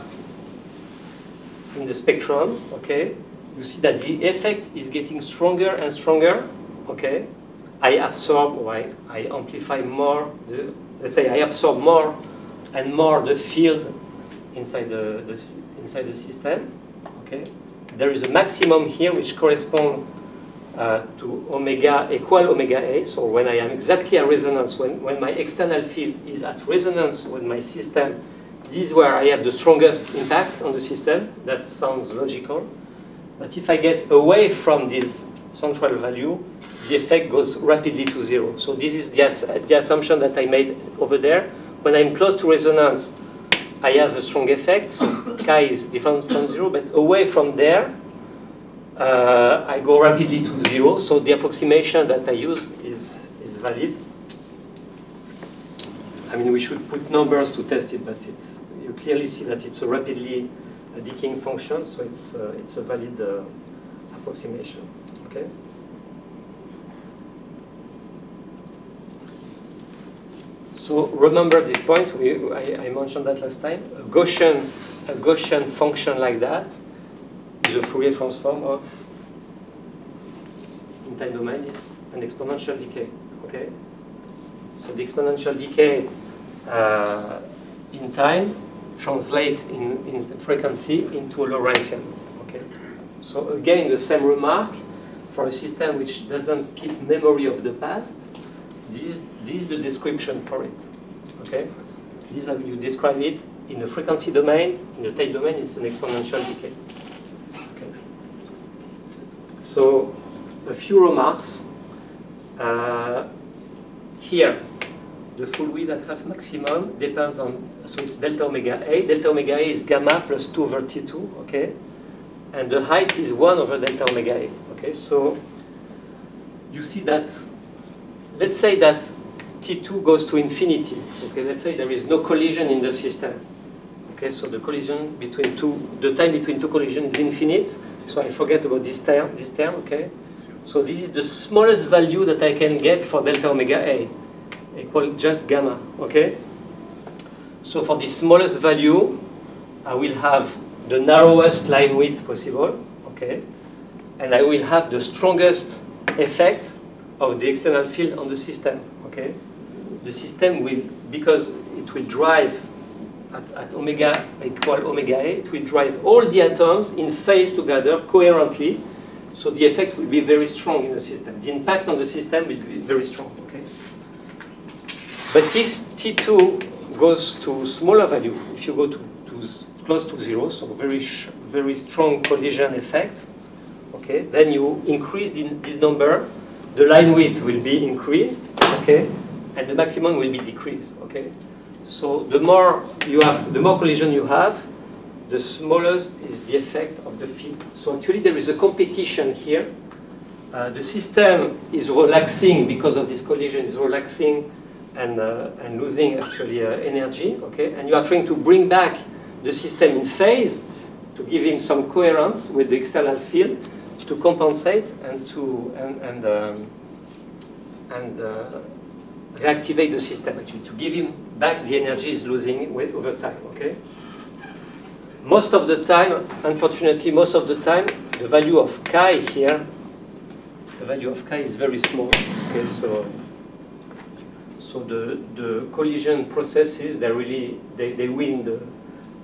S1: in the spectrum, okay, you see that the effect is getting stronger and stronger. Okay, I absorb or I amplify more. Let's say I absorb more and more the field inside the system. Okay, there is a maximum here which corresponds to omega equal omega A. So when I am exactly at resonance, when my external field is at resonance with my system, this is where I have the strongest impact on the system. That sounds logical. But if I get away from this central value, the effect goes rapidly to 0. So this is the assumption that I made over there. When I'm close to resonance, I have a strong effect. So chi is different from 0. But away from there, I go rapidly to 0. So the approximation that I used is valid. I mean, we should put numbers to test it, but you clearly see that it's a rapidly decaying function, so it's a valid approximation. Okay. So remember this point. I mentioned that last time. A Gaussian function like that is a Fourier transform of, in time domain, it's an exponential decay. Okay. So the exponential decay in time translate in frequency into a Lorentzian. Okay. So again, the same remark for a system which doesn't keep memory of the past. This is the description for it. Okay. This is how you describe it in the frequency domain. In the time domain, it's an exponential decay. Okay. So a few remarks. Here, the full width at half maximum depends on, so it's delta omega A. Delta omega A is gamma plus 2 over T2, okay? And the height is 1 over delta omega A, okay? So you see that, let's say that T2 goes to infinity, okay? Let's say there is no collision in the system, okay? So the collision between the time between two collisions is infinite, so I forget about this term, okay? So this is the smallest value that I can get for delta omega A, equal just gamma, okay? So for the smallest value, I will have the narrowest line width possible, okay? And I will have the strongest effect of the external field on the system, okay? The system will, because it will drive at omega equal omega A, it will drive all the atoms in phase together coherently. So the effect will be very strong in the system. The impact on the system will be very strong, okay? But if T2 goes to smaller value, if you go to close to 0, so very strong collision effect, okay, then you increase this number, the line width will be increased, okay, and the maximum will be decreased, okay? So the more collision you have, the smallest is the effect of the field. So actually there is a competition here. The system is relaxing because of this collision, is relaxing and losing actually energy, okay? And you are trying to bring back the system in phase to give him some coherence with the external field to compensate and reactivate the system actually, to give him back the energy he's losing over time, okay? Most of the time, unfortunately, most of the time, the value of chi here, the value of chi is very small. Okay, so the collision processes, they win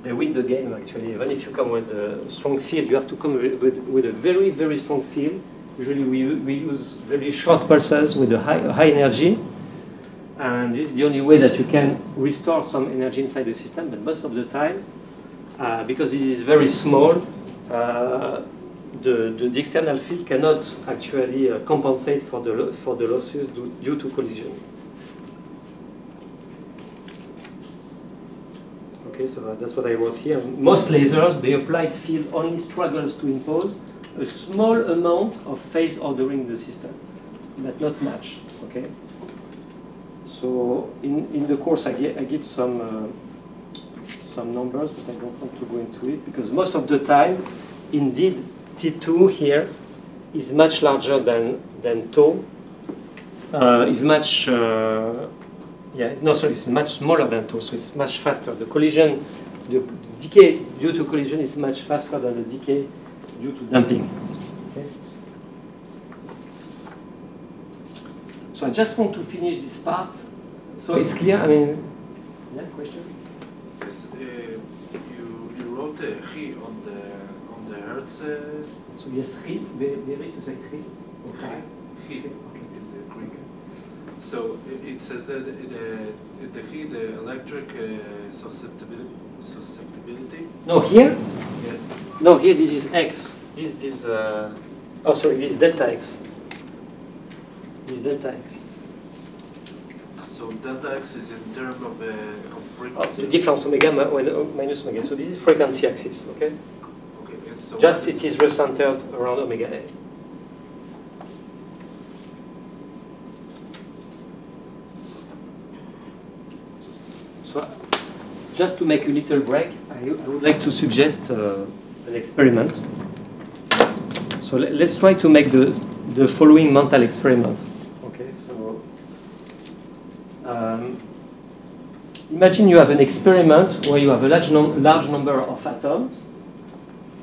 S1: the game actually. Even if you come with a strong field, you have to come with a very, very strong field. Usually we use very short pulses with a high energy, and this is the only way that you can restore some energy inside the system. But most of the time, because it is very small, the external field cannot actually compensate for the losses due to collision. Okay, so that's what I wrote here. Most lasers, the applied field only struggles to impose a small amount of phase ordering in the system, but not much. Okay. So in the course, I give some numbers, but I don't want to go into it because most of the time, indeed, T2 here is much larger than tau. Is much it's much smaller than tau, so it's much faster. The collision, the decay due to collision is much faster than the decay due to damping. Okay. So I just want to finish this part, so it's clear. I mean, yeah, question.
S2: Yes, you wrote chi on the hertz.
S1: So yes, chi. Very to say chi. Okay.
S2: Chi in the Greek. So it says that the chi, the electric susceptibility.
S1: No, here.
S2: Yes.
S1: No, here this is x. This this is delta x. This is delta x.
S2: So delta x is in terms of frequency.
S1: The difference omega minus omega. So this is frequency axis. Okay.
S2: Okay. And so
S1: just it is recentered around omega A. So just to make a little break, I would like to suggest an experiment. So let's try to make the following mental experiment. Okay, so imagine you have an experiment where you have a large number of atoms,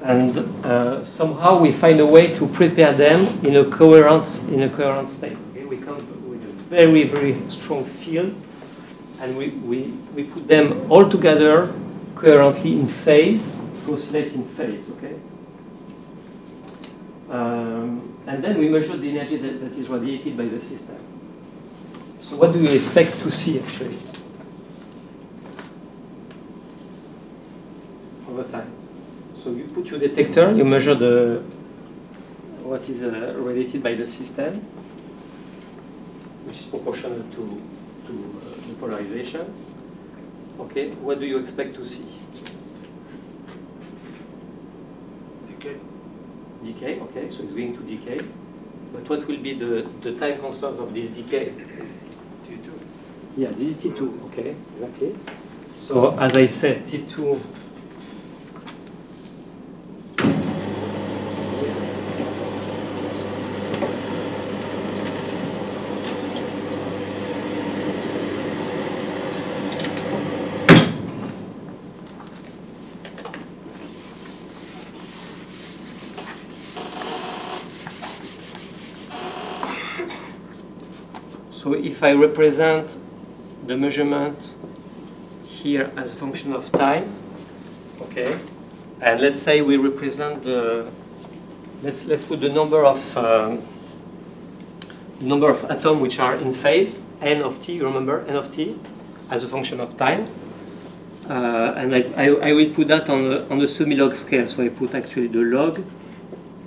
S1: and somehow we find a way to prepare them in a coherent state. Okay, we come with a very, very strong field, and we put them all together coherently in phase, to oscillate in phase, okay? And then we measure the energy that is radiated by the system. So what do you expect to see, actually, over time? So you put your detector, you measure what is radiated by the system, which is proportional to the polarization. Okay, what do you expect to see?
S2: Decay.
S1: Decay, okay, so it's going to decay. But what will be the time constant of this decay?
S2: T2.
S1: Yeah, this is T2, okay, exactly. So as I said, T2 So if I represent the measurement here as a function of time, okay, and let's say we represent let's put the number of atoms which are in phase, n of t, you remember, n of t, as a function of time, and I will put that on the semi-log scale, so I put actually the log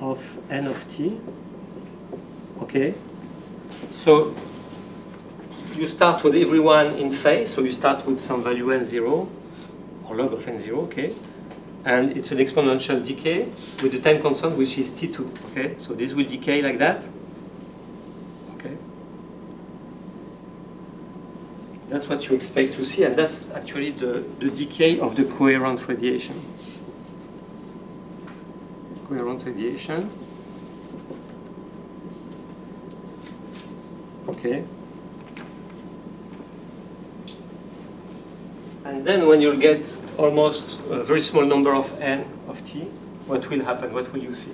S1: of n of t, okay, so you start with everyone in phase, so you start with some value n0, or log of n0, okay? And it's an exponential decay with the time constant, which is t2, okay? So this will decay like that, okay? That's what you expect to see, and that's actually the decay of the coherent radiation. Coherent radiation, okay? And then when you'll get almost a very small number of n of t, what will happen? What will you see?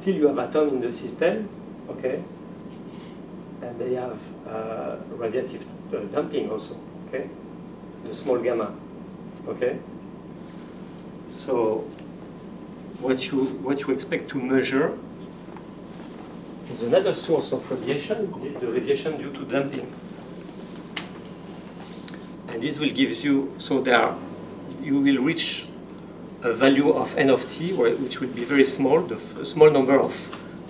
S1: Still you have atoms in the system, okay? And they have radiative damping also, okay? The small gamma, okay? So what you expect to measure is another source of radiation. This is the radiation due to damping. And this will give you, so you will reach a value of n of t, which will be very small, a small number of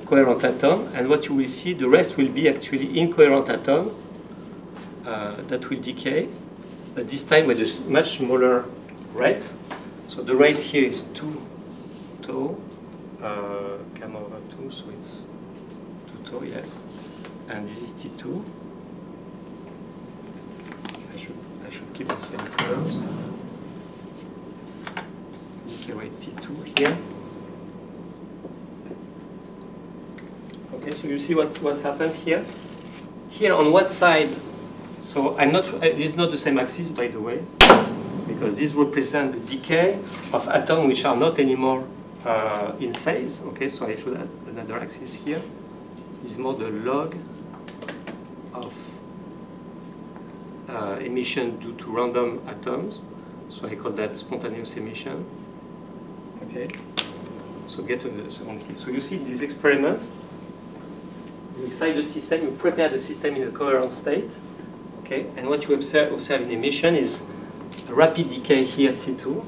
S1: coherent atoms, and what you will see, the rest will be actually incoherent atoms that will decay, but this time with a much smaller rate. So the rate here is 2 tau, gamma over 2, so it's 2 tau, yes, and this is T2. I should keep the same curves. Decay rate T2 here. Okay, so you see what happened here? Here on what side? So this is not the same axis, by the way, because this represents the decay of atoms which are not anymore in phase. Okay, so I should add another axis here. This is more the log of emission due to random atoms. So I call that spontaneous emission. Okay, so get to the second case. So you see this experiment. You excite the system, you prepare the system in a coherent state. Okay, and what you observe in emission is a rapid decay here, T2,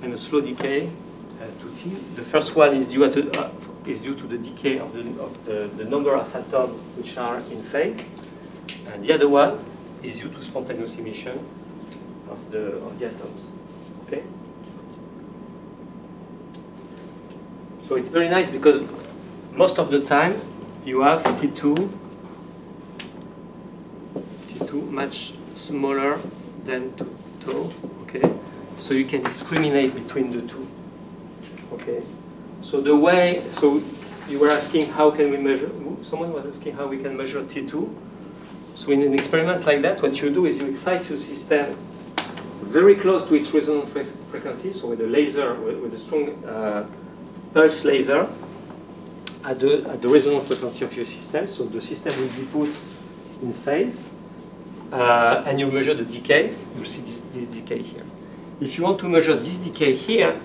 S1: and a slow decay to T. The first one is due to the decay of the number of atoms which are in phase, and the other one is due to spontaneous emission of the atoms. Okay. So it's very nice because most of the time you have T2 much smaller than 2 tau. Okay. So you can discriminate between the two. Okay. So you were asking how can we measure, someone was asking how we can measure T2. So in an experiment like that, what you do is you excite your system very close to its resonant frequency, so with a laser, with a strong pulse laser at the resonant frequency of your system. So the system will be put in phase, and you measure the decay. You see this decay here. If you want to measure this decay here,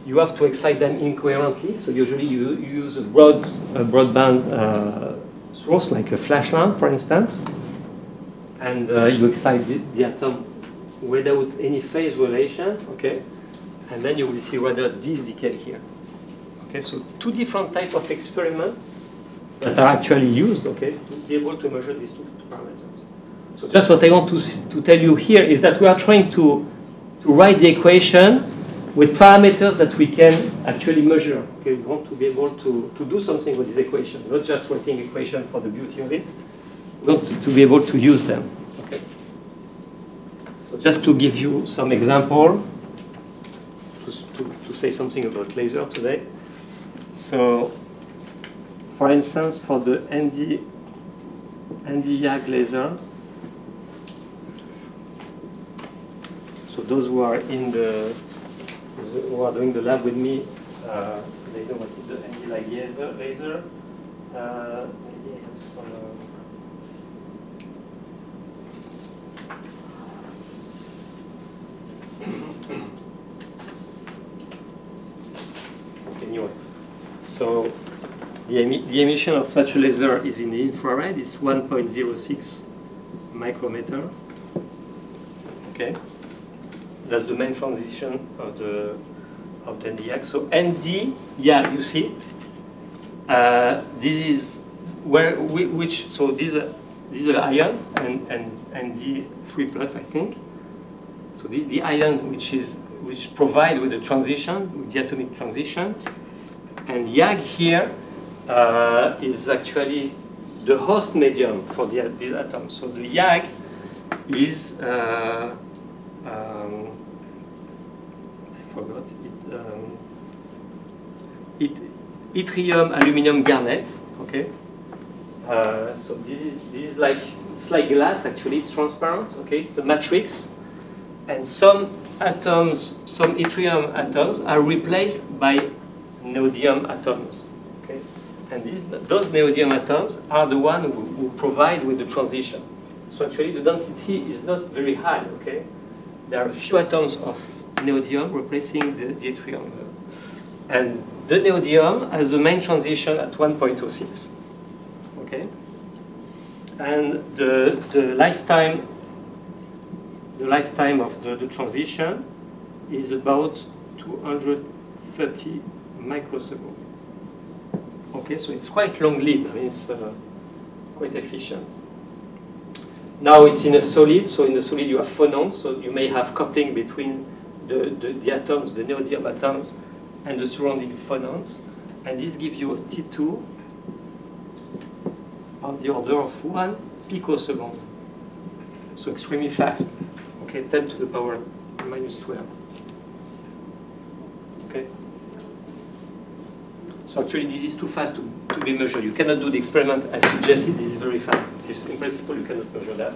S1: you have to excite them incoherently. So usually you use a broadband source, like a flash lamp, for instance, and you excite the atom without any phase relation, okay? And then you will see rather this decay here. Okay, so two different types of experiments that are actually used, okay, to be able to measure these two parameters. So just what I want to tell you here is that we are trying to write the equation with parameters that we can actually measure. Okay, we want to be able to do something with this equation, not just writing equation for the beauty of it. We want to be able to use them. Okay. So just to give you some example, to say something about laser today. So, for instance, for the ND-YAG laser, so those who are in the who are doing the lab with me, they know what is the ND-YAG laser. Maybe I have some. Okay, anyway, so the emission of such a laser is in the infrared. It's 1.06 micrometer. Okay. That's the main transition of the ND-YAG. So ND-YAG, you see, this is where so this is the ion and ND3+, I think. So this is the ion which provide with the transition, with the atomic transition, and YAG here is actually the host medium for these atoms. So the YAG is I forgot it. Yttrium, aluminum, garnet. Okay. So this is like it's like glass. Actually, it's transparent. Okay, it's the matrix, and some atoms, some yttrium atoms, are replaced by neodymium atoms. Okay, and those neodymium atoms are the ones who provide with the transition. So actually, the density is not very high. Okay, there are a few atoms of neodymium replacing the yttrium, and the neodymium has the main transition at 1.06. Okay, and the lifetime of the transition is about 230 microseconds. Okay, so it's quite long-lived. I mean, it's quite efficient. Now it's in a solid, so in the solid you have phonons, so you may have coupling between the atoms, the neodymium atoms, and the surrounding phonons, and this gives you a T2 on the order of 1 picosecond, so extremely fast. Okay, 10 to the power minus 12. Okay. So actually, this is too fast to be measured. You cannot do the experiment as suggested. This is very fast. This, in principle, you cannot measure that.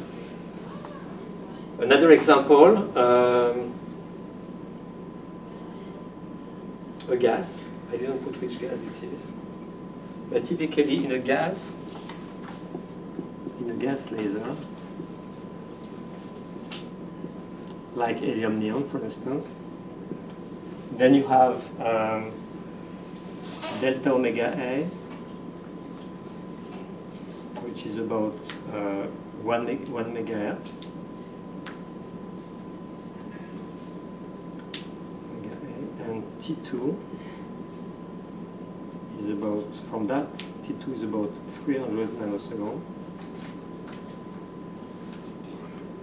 S1: Another example, a gas. I didn't put which gas it is. But typically, in a gas laser, like helium neon, for instance, then you have delta omega A, which is about 1 megahertz. Omega A, and T2 is about, from that, T2 is about 300 nanoseconds.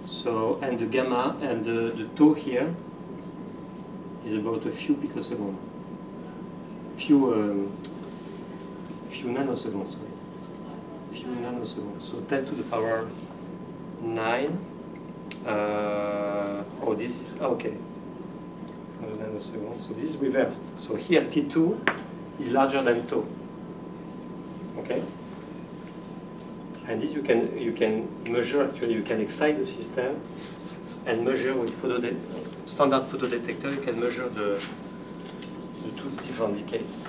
S1: So, and the gamma and the tau here is about a few picoseconds, few nanoseconds, sorry, few nanoseconds. So 10 to the power 9. Oh, this is okay. 100 nanoseconds. So this is reversed. So here T2 is larger than tau. Okay. And this you can measure. Actually, you can excite the system and measure with standard photodetector. You can measure the two different decays.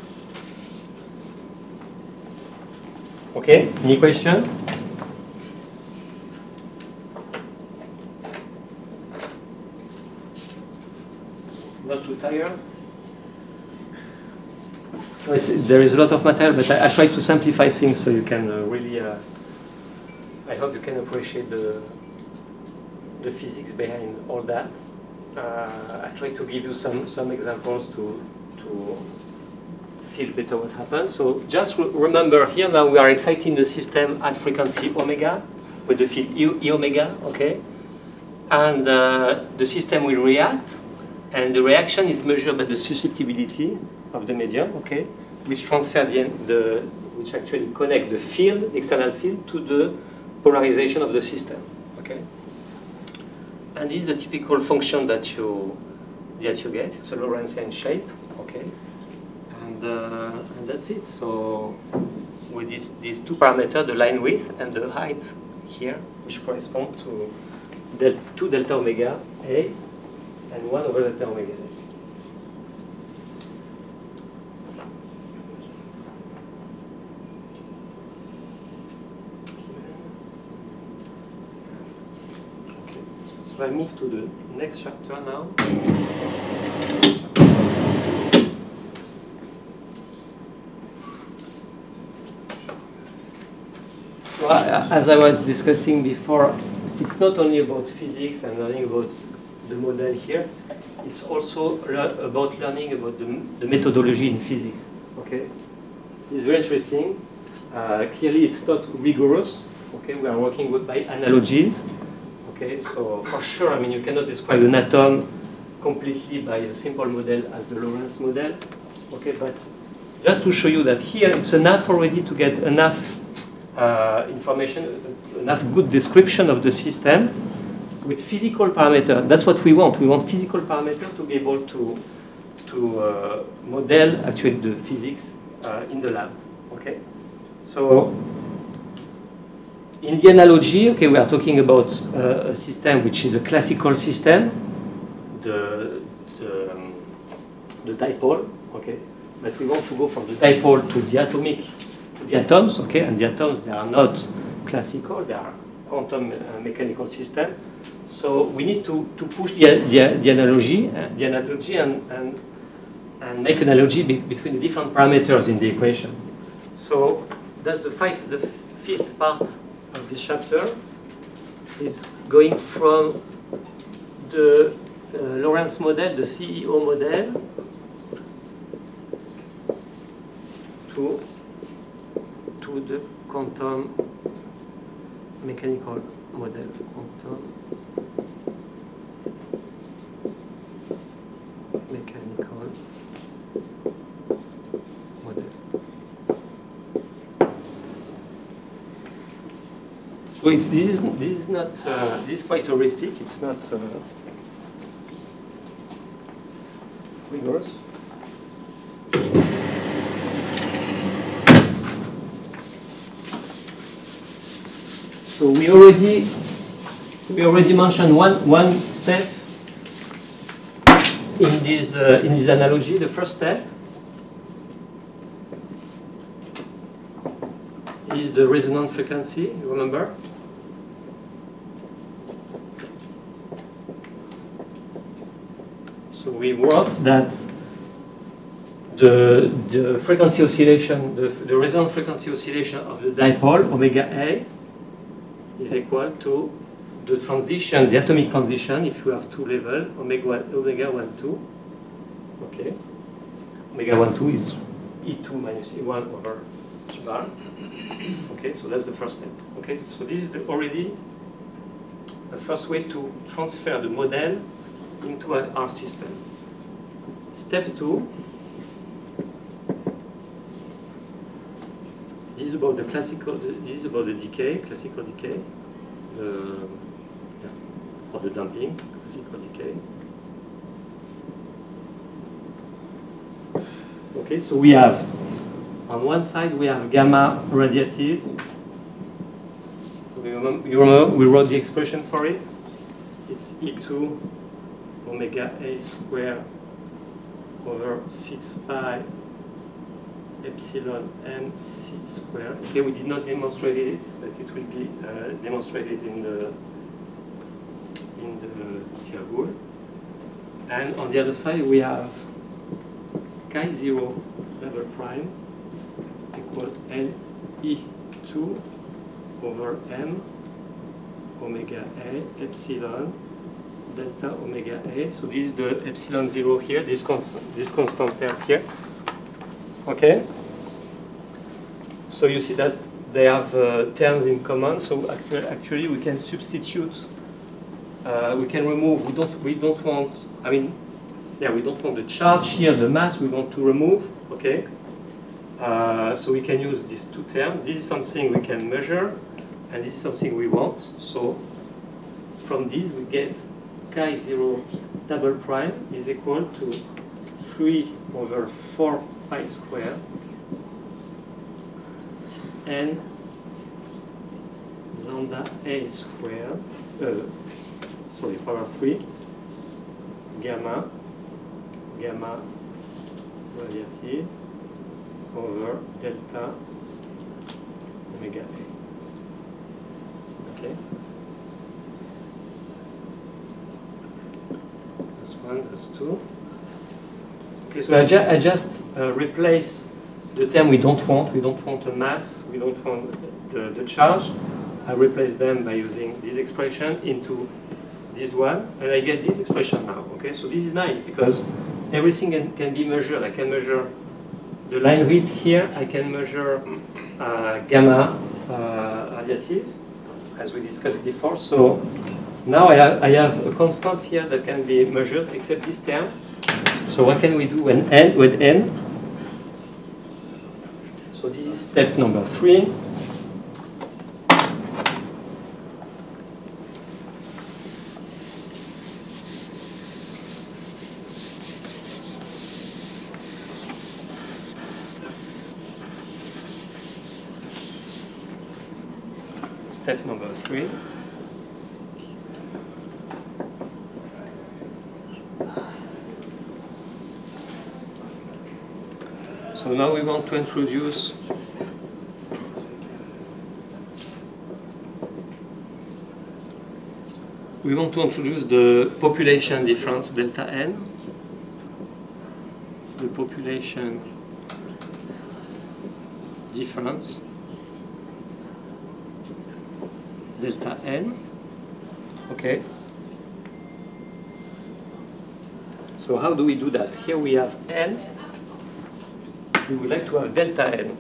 S1: Okay. Any question? tired? No, there is a lot of material, but I try to simplify things so you can really. I hope you can appreciate the physics behind all that. I try to give you some examples to feel better what happens. So just remember here now we are exciting the system at frequency omega with the field E omega, okay? And the system will react, and the reaction is measured by the susceptibility of the medium, okay? Which transfer which actually connect the field, the external field, to the polarization of the system, okay? And this is the typical function that you get. It's a Lorentzian shape, okay? And that's it. So with these two parameters, the line width and the height here, which correspond to 2 delta omega A and 1 over delta omega A. So I move to the next chapter now. So as I was discussing before, it's not only about physics and learning about the model here, it's also about learning about the methodology in physics. Okay? It's very interesting. Clearly it's not rigorous. Okay, we are working by analogies. Okay, so for sure, I mean, you cannot describe an atom completely by a simple model as the Lorentz model. Okay, but just to show you that here it's enough already to get enough information, enough good description of the system with physical parameter. That's what we want. We want physical parameter to be able to model actually the physics in the lab. Okay, so. In the analogy, okay, we are talking about a system which is a classical system, the dipole, okay. But we want to go from the dipole to the atomic, to the atoms, okay. And the atoms, they are not classical; they are quantum mechanical system. So we need to push the analogy and make an analogy between the different parameters in the equation. So that's the fifth part of this chapter, is going from the Lorentz model, the CEO model, to the quantum mechanical model. Quantum mechanical model. So this is not this is quite heuristic. It's not rigorous. So we already mentioned one step in this analogy. The first step is the resonant frequency. You remember? So we wrote that the frequency oscillation, the resonant frequency oscillation of the dipole omega A is equal to the transition, the atomic transition, if you have two levels, omega 1, 2. Okay. Omega 1, 2 is E2 minus E1 over H bar. Okay, so that's the first step. Okay, so this is already the first way to transfer the model into our system. Step 2. This is about the classical. This is about the decay, classical decay, or the damping, classical decay. Okay, so we have on one side we have gamma radiative. You remember we wrote the expression for it. It's E2 omega A squared over 6 pi epsilon m c squared. Okay, we did not demonstrate it, but it will be demonstrated in the table. And on the other side, we have chi0 double prime equal NE2 over M omega A epsilon delta omega A. So this is the epsilon 0 here, this constant term here. Okay? So you see that they have terms in common. So actually we can substitute. We can remove. We don't want. I mean, yeah, we don't want the charge here, the mass. We want to remove. Okay. So we can use these two terms. This is something we can measure, and this is something we want. So from this we get chi0 double prime is equal to 3 over 4 pi squared and lambda A squared, sorry, power 3 gamma radiative over delta omega A. Okay. That's one, that's two. Okay, so I just replace the term we don't want. We don't want a mass. We don't want the charge. I replace them by using this expression into this one, and I get this expression now. Okay, so this is nice because everything can be measured. I can measure the line width here. I can measure gamma radiative, as we discussed before. So now I have a constant here that can be measured, except this term. So what can we do with n? So this is step number 3. Step number 3. So now we want to introduce the population difference delta n. The population difference delta n. Okay. So how do we do that? Here we have n. We would like to have delta n.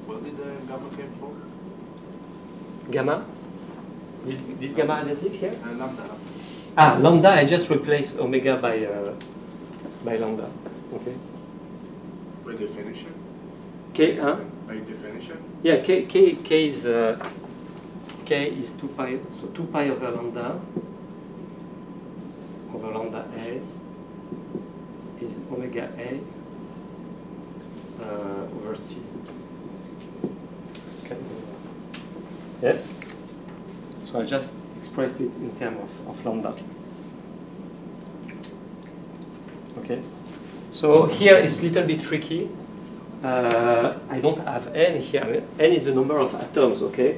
S2: Where did the gamma came from?
S1: Gamma? This gamma radiative here?
S2: Lambda.
S1: Ah, lambda, I just replace omega by lambda. Okay.
S5: By definition?
S1: K, huh?
S5: By definition?
S1: Yeah, K is 2 pi, so 2 pi over lambda A is omega A over C. Okay. Yes? So I just expressed it in terms of lambda. Okay. So here it's a little bit tricky. I don't have n here. I mean, n is the number of atoms, okay,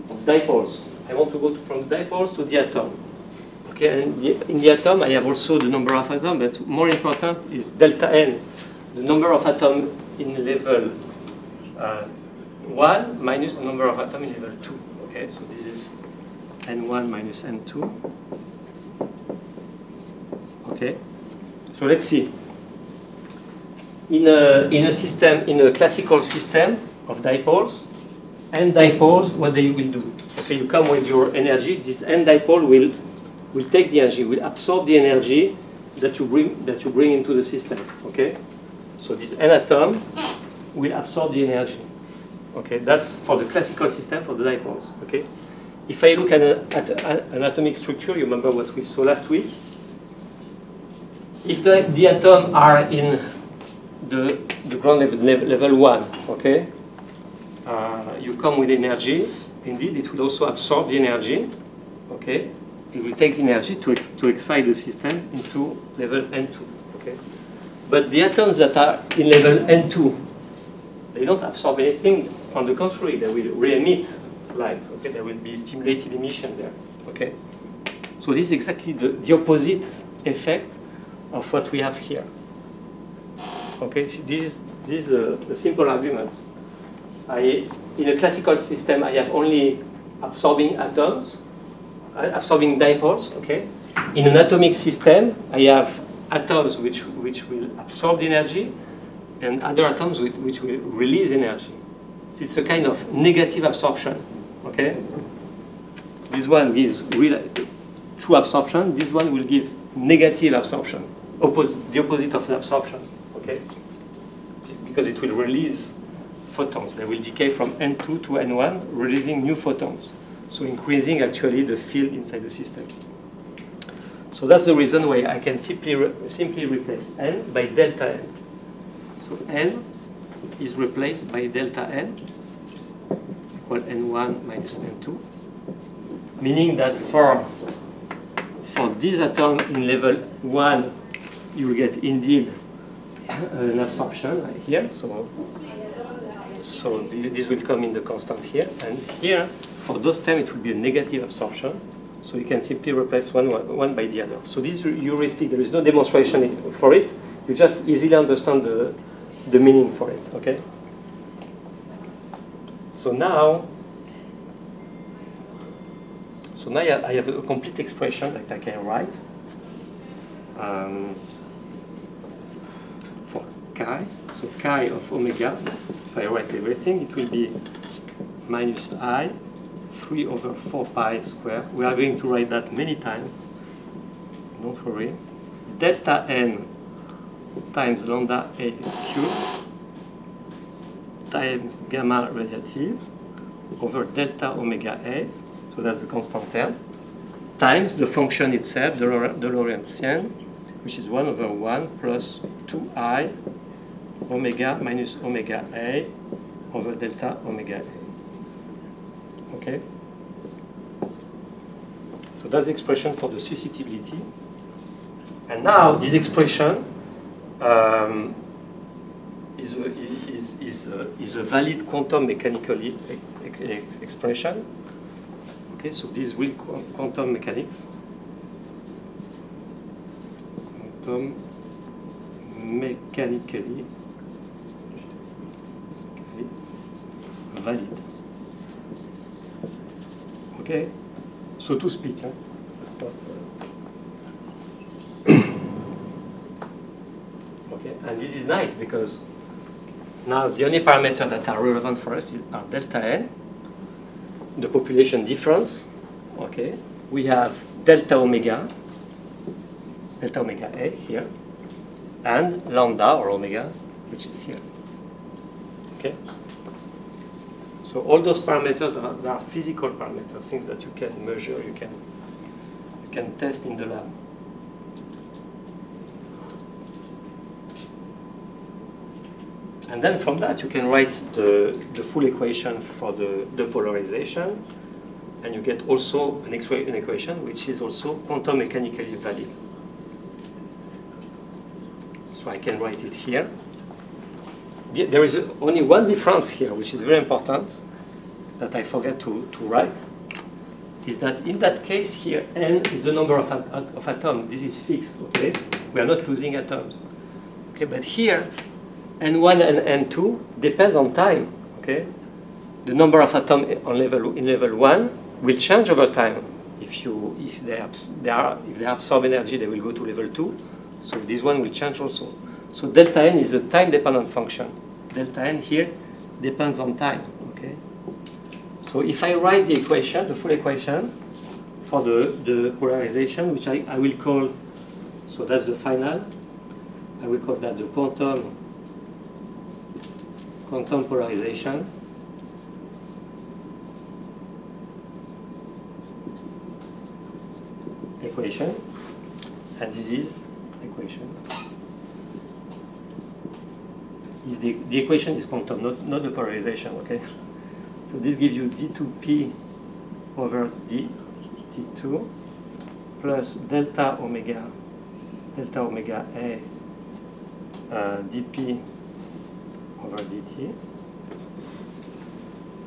S1: of dipoles. I want to go from the dipoles to the atom. Okay, and in the atom I have also the number of atoms, but more important is delta n, the number of atoms in level 1 minus the number of atoms in level 2. Okay, so this is n1 minus n2. Okay, so let's see. In a system, in a classical system of dipoles, n dipoles, what they will do? Okay, you come with your energy. This n dipole will take the energy, will absorb the energy that you bring into the system. Okay, so this n atom will absorb the energy. Okay, that's for the classical system for the dipoles. Okay, if I look at an atomic structure, you remember what we saw last week. If the atoms are in the ground level 1, okay, you come with energy. Indeed, it will also absorb the energy. Okay, it will take the energy to excite the system into level N2. Okay, but the atoms that are in level N2, they don't absorb anything. On the contrary, they will re-emit light. Okay, there will be stimulated emission there. Okay, so this is exactly the opposite effect of what we have here. Okay, so this is a simple argument. In a classical system, I have only absorbing atoms, absorbing dipoles. Okay, in an atomic system, I have atoms which will absorb the energy, and other atoms which will release energy. So it's a kind of negative absorption. Okay, this one gives true absorption. This one will give negative absorption, the opposite of an absorption. Okay, because it will release photons. They will decay from N2 to N1, releasing new photons. So increasing actually the field inside the system. So that's the reason why I can simply replace N by delta N. So N is replaced by delta N equal N1 minus N2, meaning that for this atom in level 1, you will get indeed an absorption like here. So this will come in the constant here, and here for those terms it will be a negative absorption. So you can simply replace one by the other. So this is heuristic. There is no demonstration for it. You just easily understand the meaning for it. Okay. So now I have a complete expression that I can write for chi. So chi of omega. If I write everything, it will be minus I 3 over 4 pi squared. We are going to write that many times. Don't worry. Delta n times lambda a cubed times gamma radiative over delta omega a. So that's the constant term. Times the function itself, the Lorentzian, which is 1 over 1 plus 2i omega minus omega a over delta omega a. Okay? So that's the expression for the susceptibility. And now this expression is a valid quantum mechanical expression. Okay, so this will quantum mechanics. Quantum mechanically valid. Okay, so to speak, that's not. Okay, and this is nice because now the only parameters that are relevant for us are delta n, the population difference. Okay, we have delta omega a here, and lambda or omega, which is here. Okay. So all those parameters are physical parameters, things that you can measure, you can test in the lab. And then from that you can write the full equation for the polarization, and you get also an equation which is also quantum mechanically valid. So I can write it here. There is only one difference here, which is very important, that I forget to write, is that in that case here, n is the number of atoms. This is fixed, okay? We are not losing atoms. Okay, but here, n1 and n2 depends on time, okay? The number of atoms in level 1 will change over time. If they absorb energy, they will go to level 2. So this one will change also. So delta n is a time-dependent function. Delta n here depends on time. Okay. So if I write the equation, the full equation for the polarization, which I will call, so that's the final. I will call that the quantum polarization. Equation, and this is equation. The equation is quantum, not the polarization, okay? So this gives you d2p over dt2 plus delta omega a dp over dt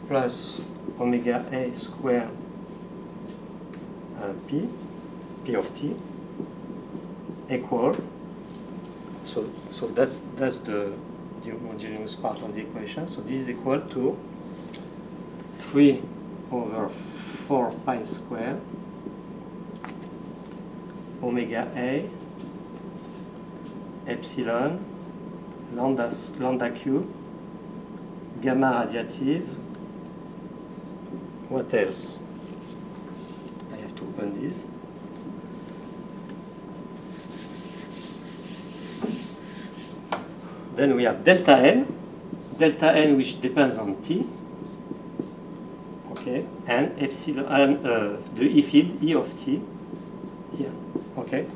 S1: plus omega A square P of t equal, so that's the homogeneous part of the equation. So this is equal to 3 over 4 pi square omega A epsilon lambda cube gamma radiative. What else? I have to open this. Then we have delta n which depends on t, okay, and epsilon, and the E field E of t here, okay.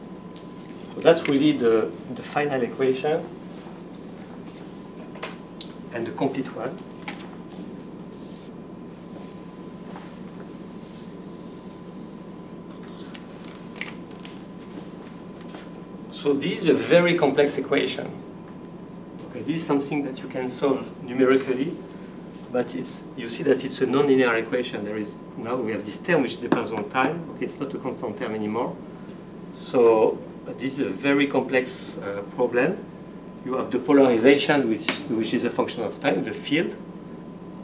S1: So that's really the final equation and the complete one. So this is a very complex equation. Okay, this is something that you can solve numerically, but you see that it's a nonlinear equation. Now we have this term which depends on time. Okay, it's not a constant term anymore. So this is a very complex problem. You have the polarization, which is a function of time, the field,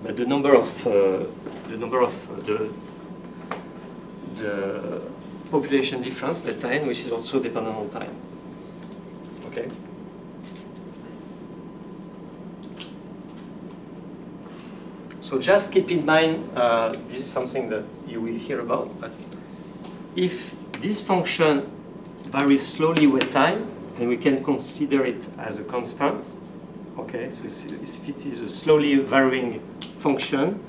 S1: but the number of the population difference delta n, which is also dependent on time. Okay. So just keep in mind, this is something that you will hear about, but if this function varies slowly with time, and we can consider it as a constant, okay, so if it is a slowly varying function,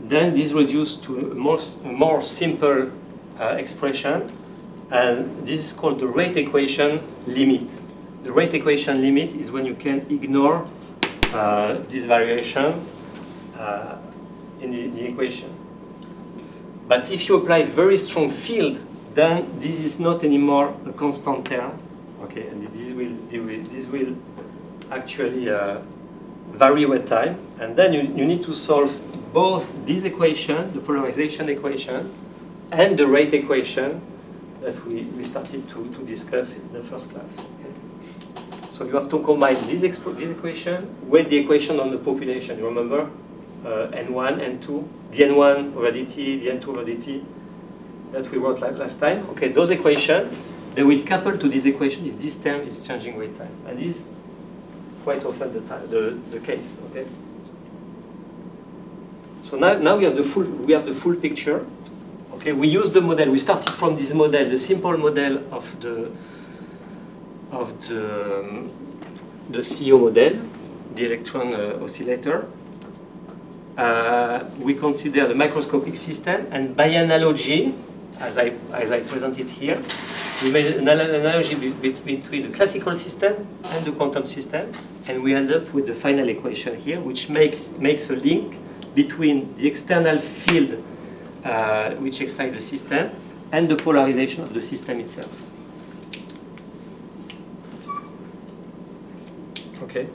S1: then this reduced to a more simple expression, and this is called the rate equation limit. The rate equation limit is when you can ignore this variation in the equation. But if you apply very strong field, then this is not anymore a constant term, okay, and this will actually vary with time, and then you need to solve both this equation, the polarization equation, and the rate equation that we started to discuss in the first class. Okay? So you have to combine this equation with the equation on the population. You remember n1, n2, dn1 over dt, dn2 over dt, that we wrote last time. Okay, those equations, they will couple to this equation if this term is changing with time, and this is quite often the case. Okay. So now we have the full picture. Okay, we use the model. We started from this model, the simple model of the CO model, the electron oscillator. We consider the microscopic system, and by analogy, as I presented here, we made an analogy between the classical system and the quantum system, and we end up with the final equation here, which makes a link between the external field which excites the system and the polarization of the system itself. Okay.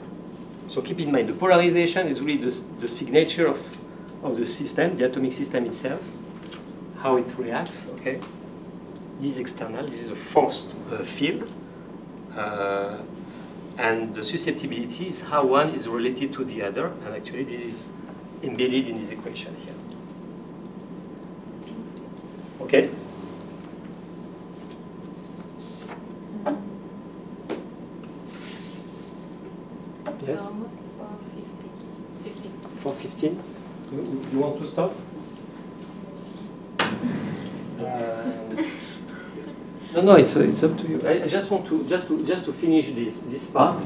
S1: So keep in mind, the polarization is really the signature of the system, the atomic system itself, how it reacts, okay? This is external, this is a forced field. And the susceptibility is how one is related to the other, and actually this is embedded in this equation here. Okay?
S6: It's
S1: yes?
S6: almost 4:15.
S1: 4:15? You want to stop? No, it's up to you. I just want to just to finish this part.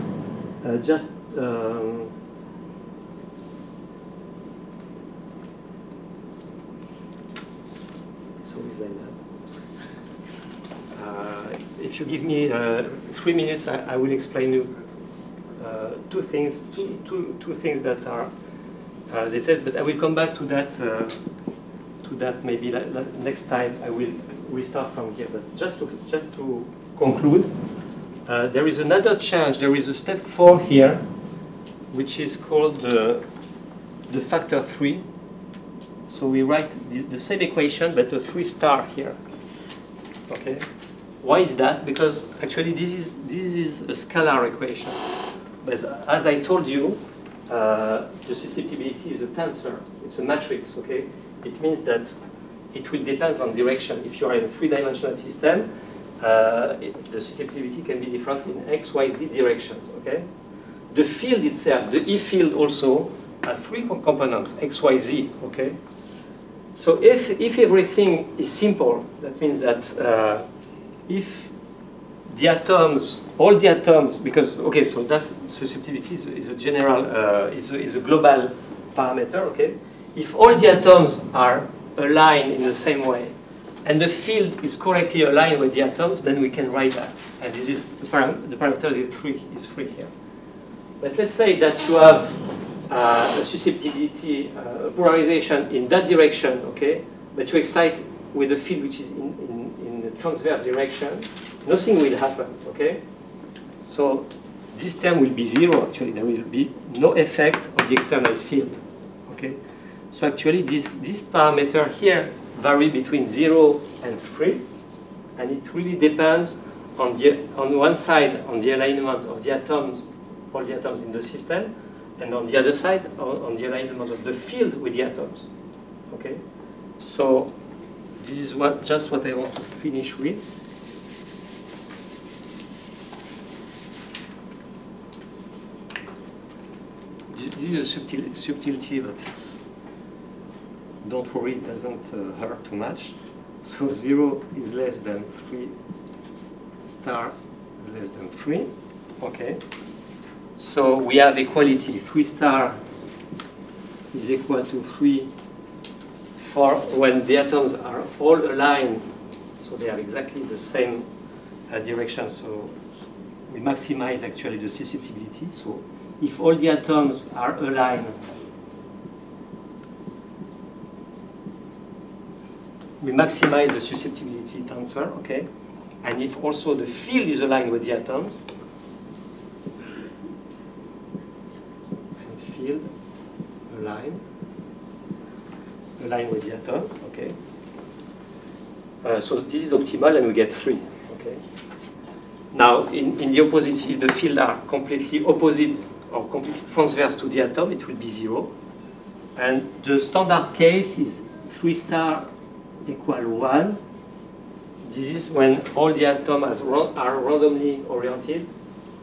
S1: If you give me 3 minutes, I will explain you two things that are this is. But I will come back to that maybe next time. I will restart from here. But just to conclude, there is another change. There is a step 4 here, which is called the factor 3. So we write the same equation, but a 3 star here. Okay. Why is that? Because actually this is a scalar equation. But as I told you, the susceptibility is a tensor. It's a matrix. Okay. It means that it will depend on direction. If you are in a 3-dimensional system, the susceptibility can be different in x, y, z directions. Okay. The field itself, the E field also has 3 components: x, y, z. Okay. So if everything is simple, that means that if the atoms, all the atoms, because okay, so that's susceptibility is a general, is a global parameter. Okay, if all the atoms are aligned in the same way, and the field is correctly aligned with the atoms, then we can write that. And this is the parameter is 3 here. But let's say that you have a susceptibility, a polarization in that direction, okay? But you excite with a field which is in the transverse direction, nothing will happen, okay? So this term will be 0, actually. There will be no effect of the external field, okay? So actually this parameter here vary between 0 and 3, and it really depends on one side on the alignment of the atoms, all the atoms in the system, and on the other side on the alignment of the field with the atoms. Okay, so this is just what I want to finish with. This is a subtlety, but it's, don't worry, it doesn't hurt too much. So 0 is less than 3 star is less than 3. Okay. So we have equality. 3 star is equal to 3 for when the atoms are all aligned. So they have exactly the same direction. So we maximize actually the susceptibility. So if all the atoms are aligned, we maximize the susceptibility tensor, okay? And if also the field is aligned with the atoms, and field aligned with the atoms, okay? So this is optimal and we get 3, okay? Now, in the opposite, if the field are completely opposite or completely transverse to the atom, it will be 0. And the standard case is 3 star equal 1. This is when all the atoms are randomly oriented,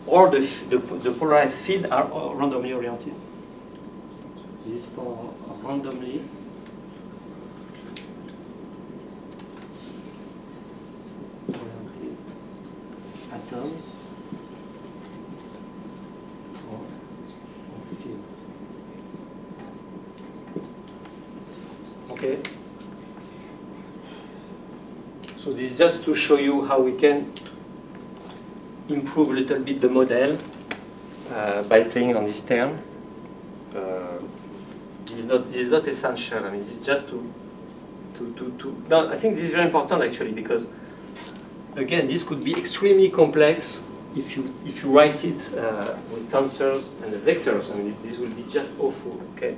S1: or the polarized field are randomly oriented. This is for randomly oriented atoms or fields. Okay. So this is just to show you how we can improve a little bit the model by playing on this term. This is not essential. I mean, this is just to. No, I think this is very important actually, because again, this could be extremely complex if you write it with tensors and the vectors. I mean, this will be just awful. Okay.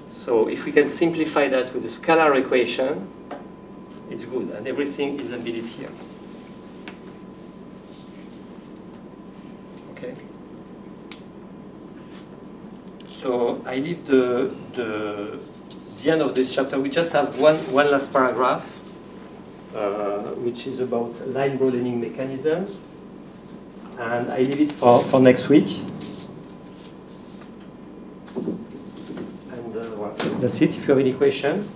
S1: So if we can simplify that with a scalar equation, it's good, and everything is embedded here. Okay. So I leave the end of this chapter. We just have one last paragraph, which is about line broadening mechanisms, and I leave it for next week. And well, that's it. If you have any question.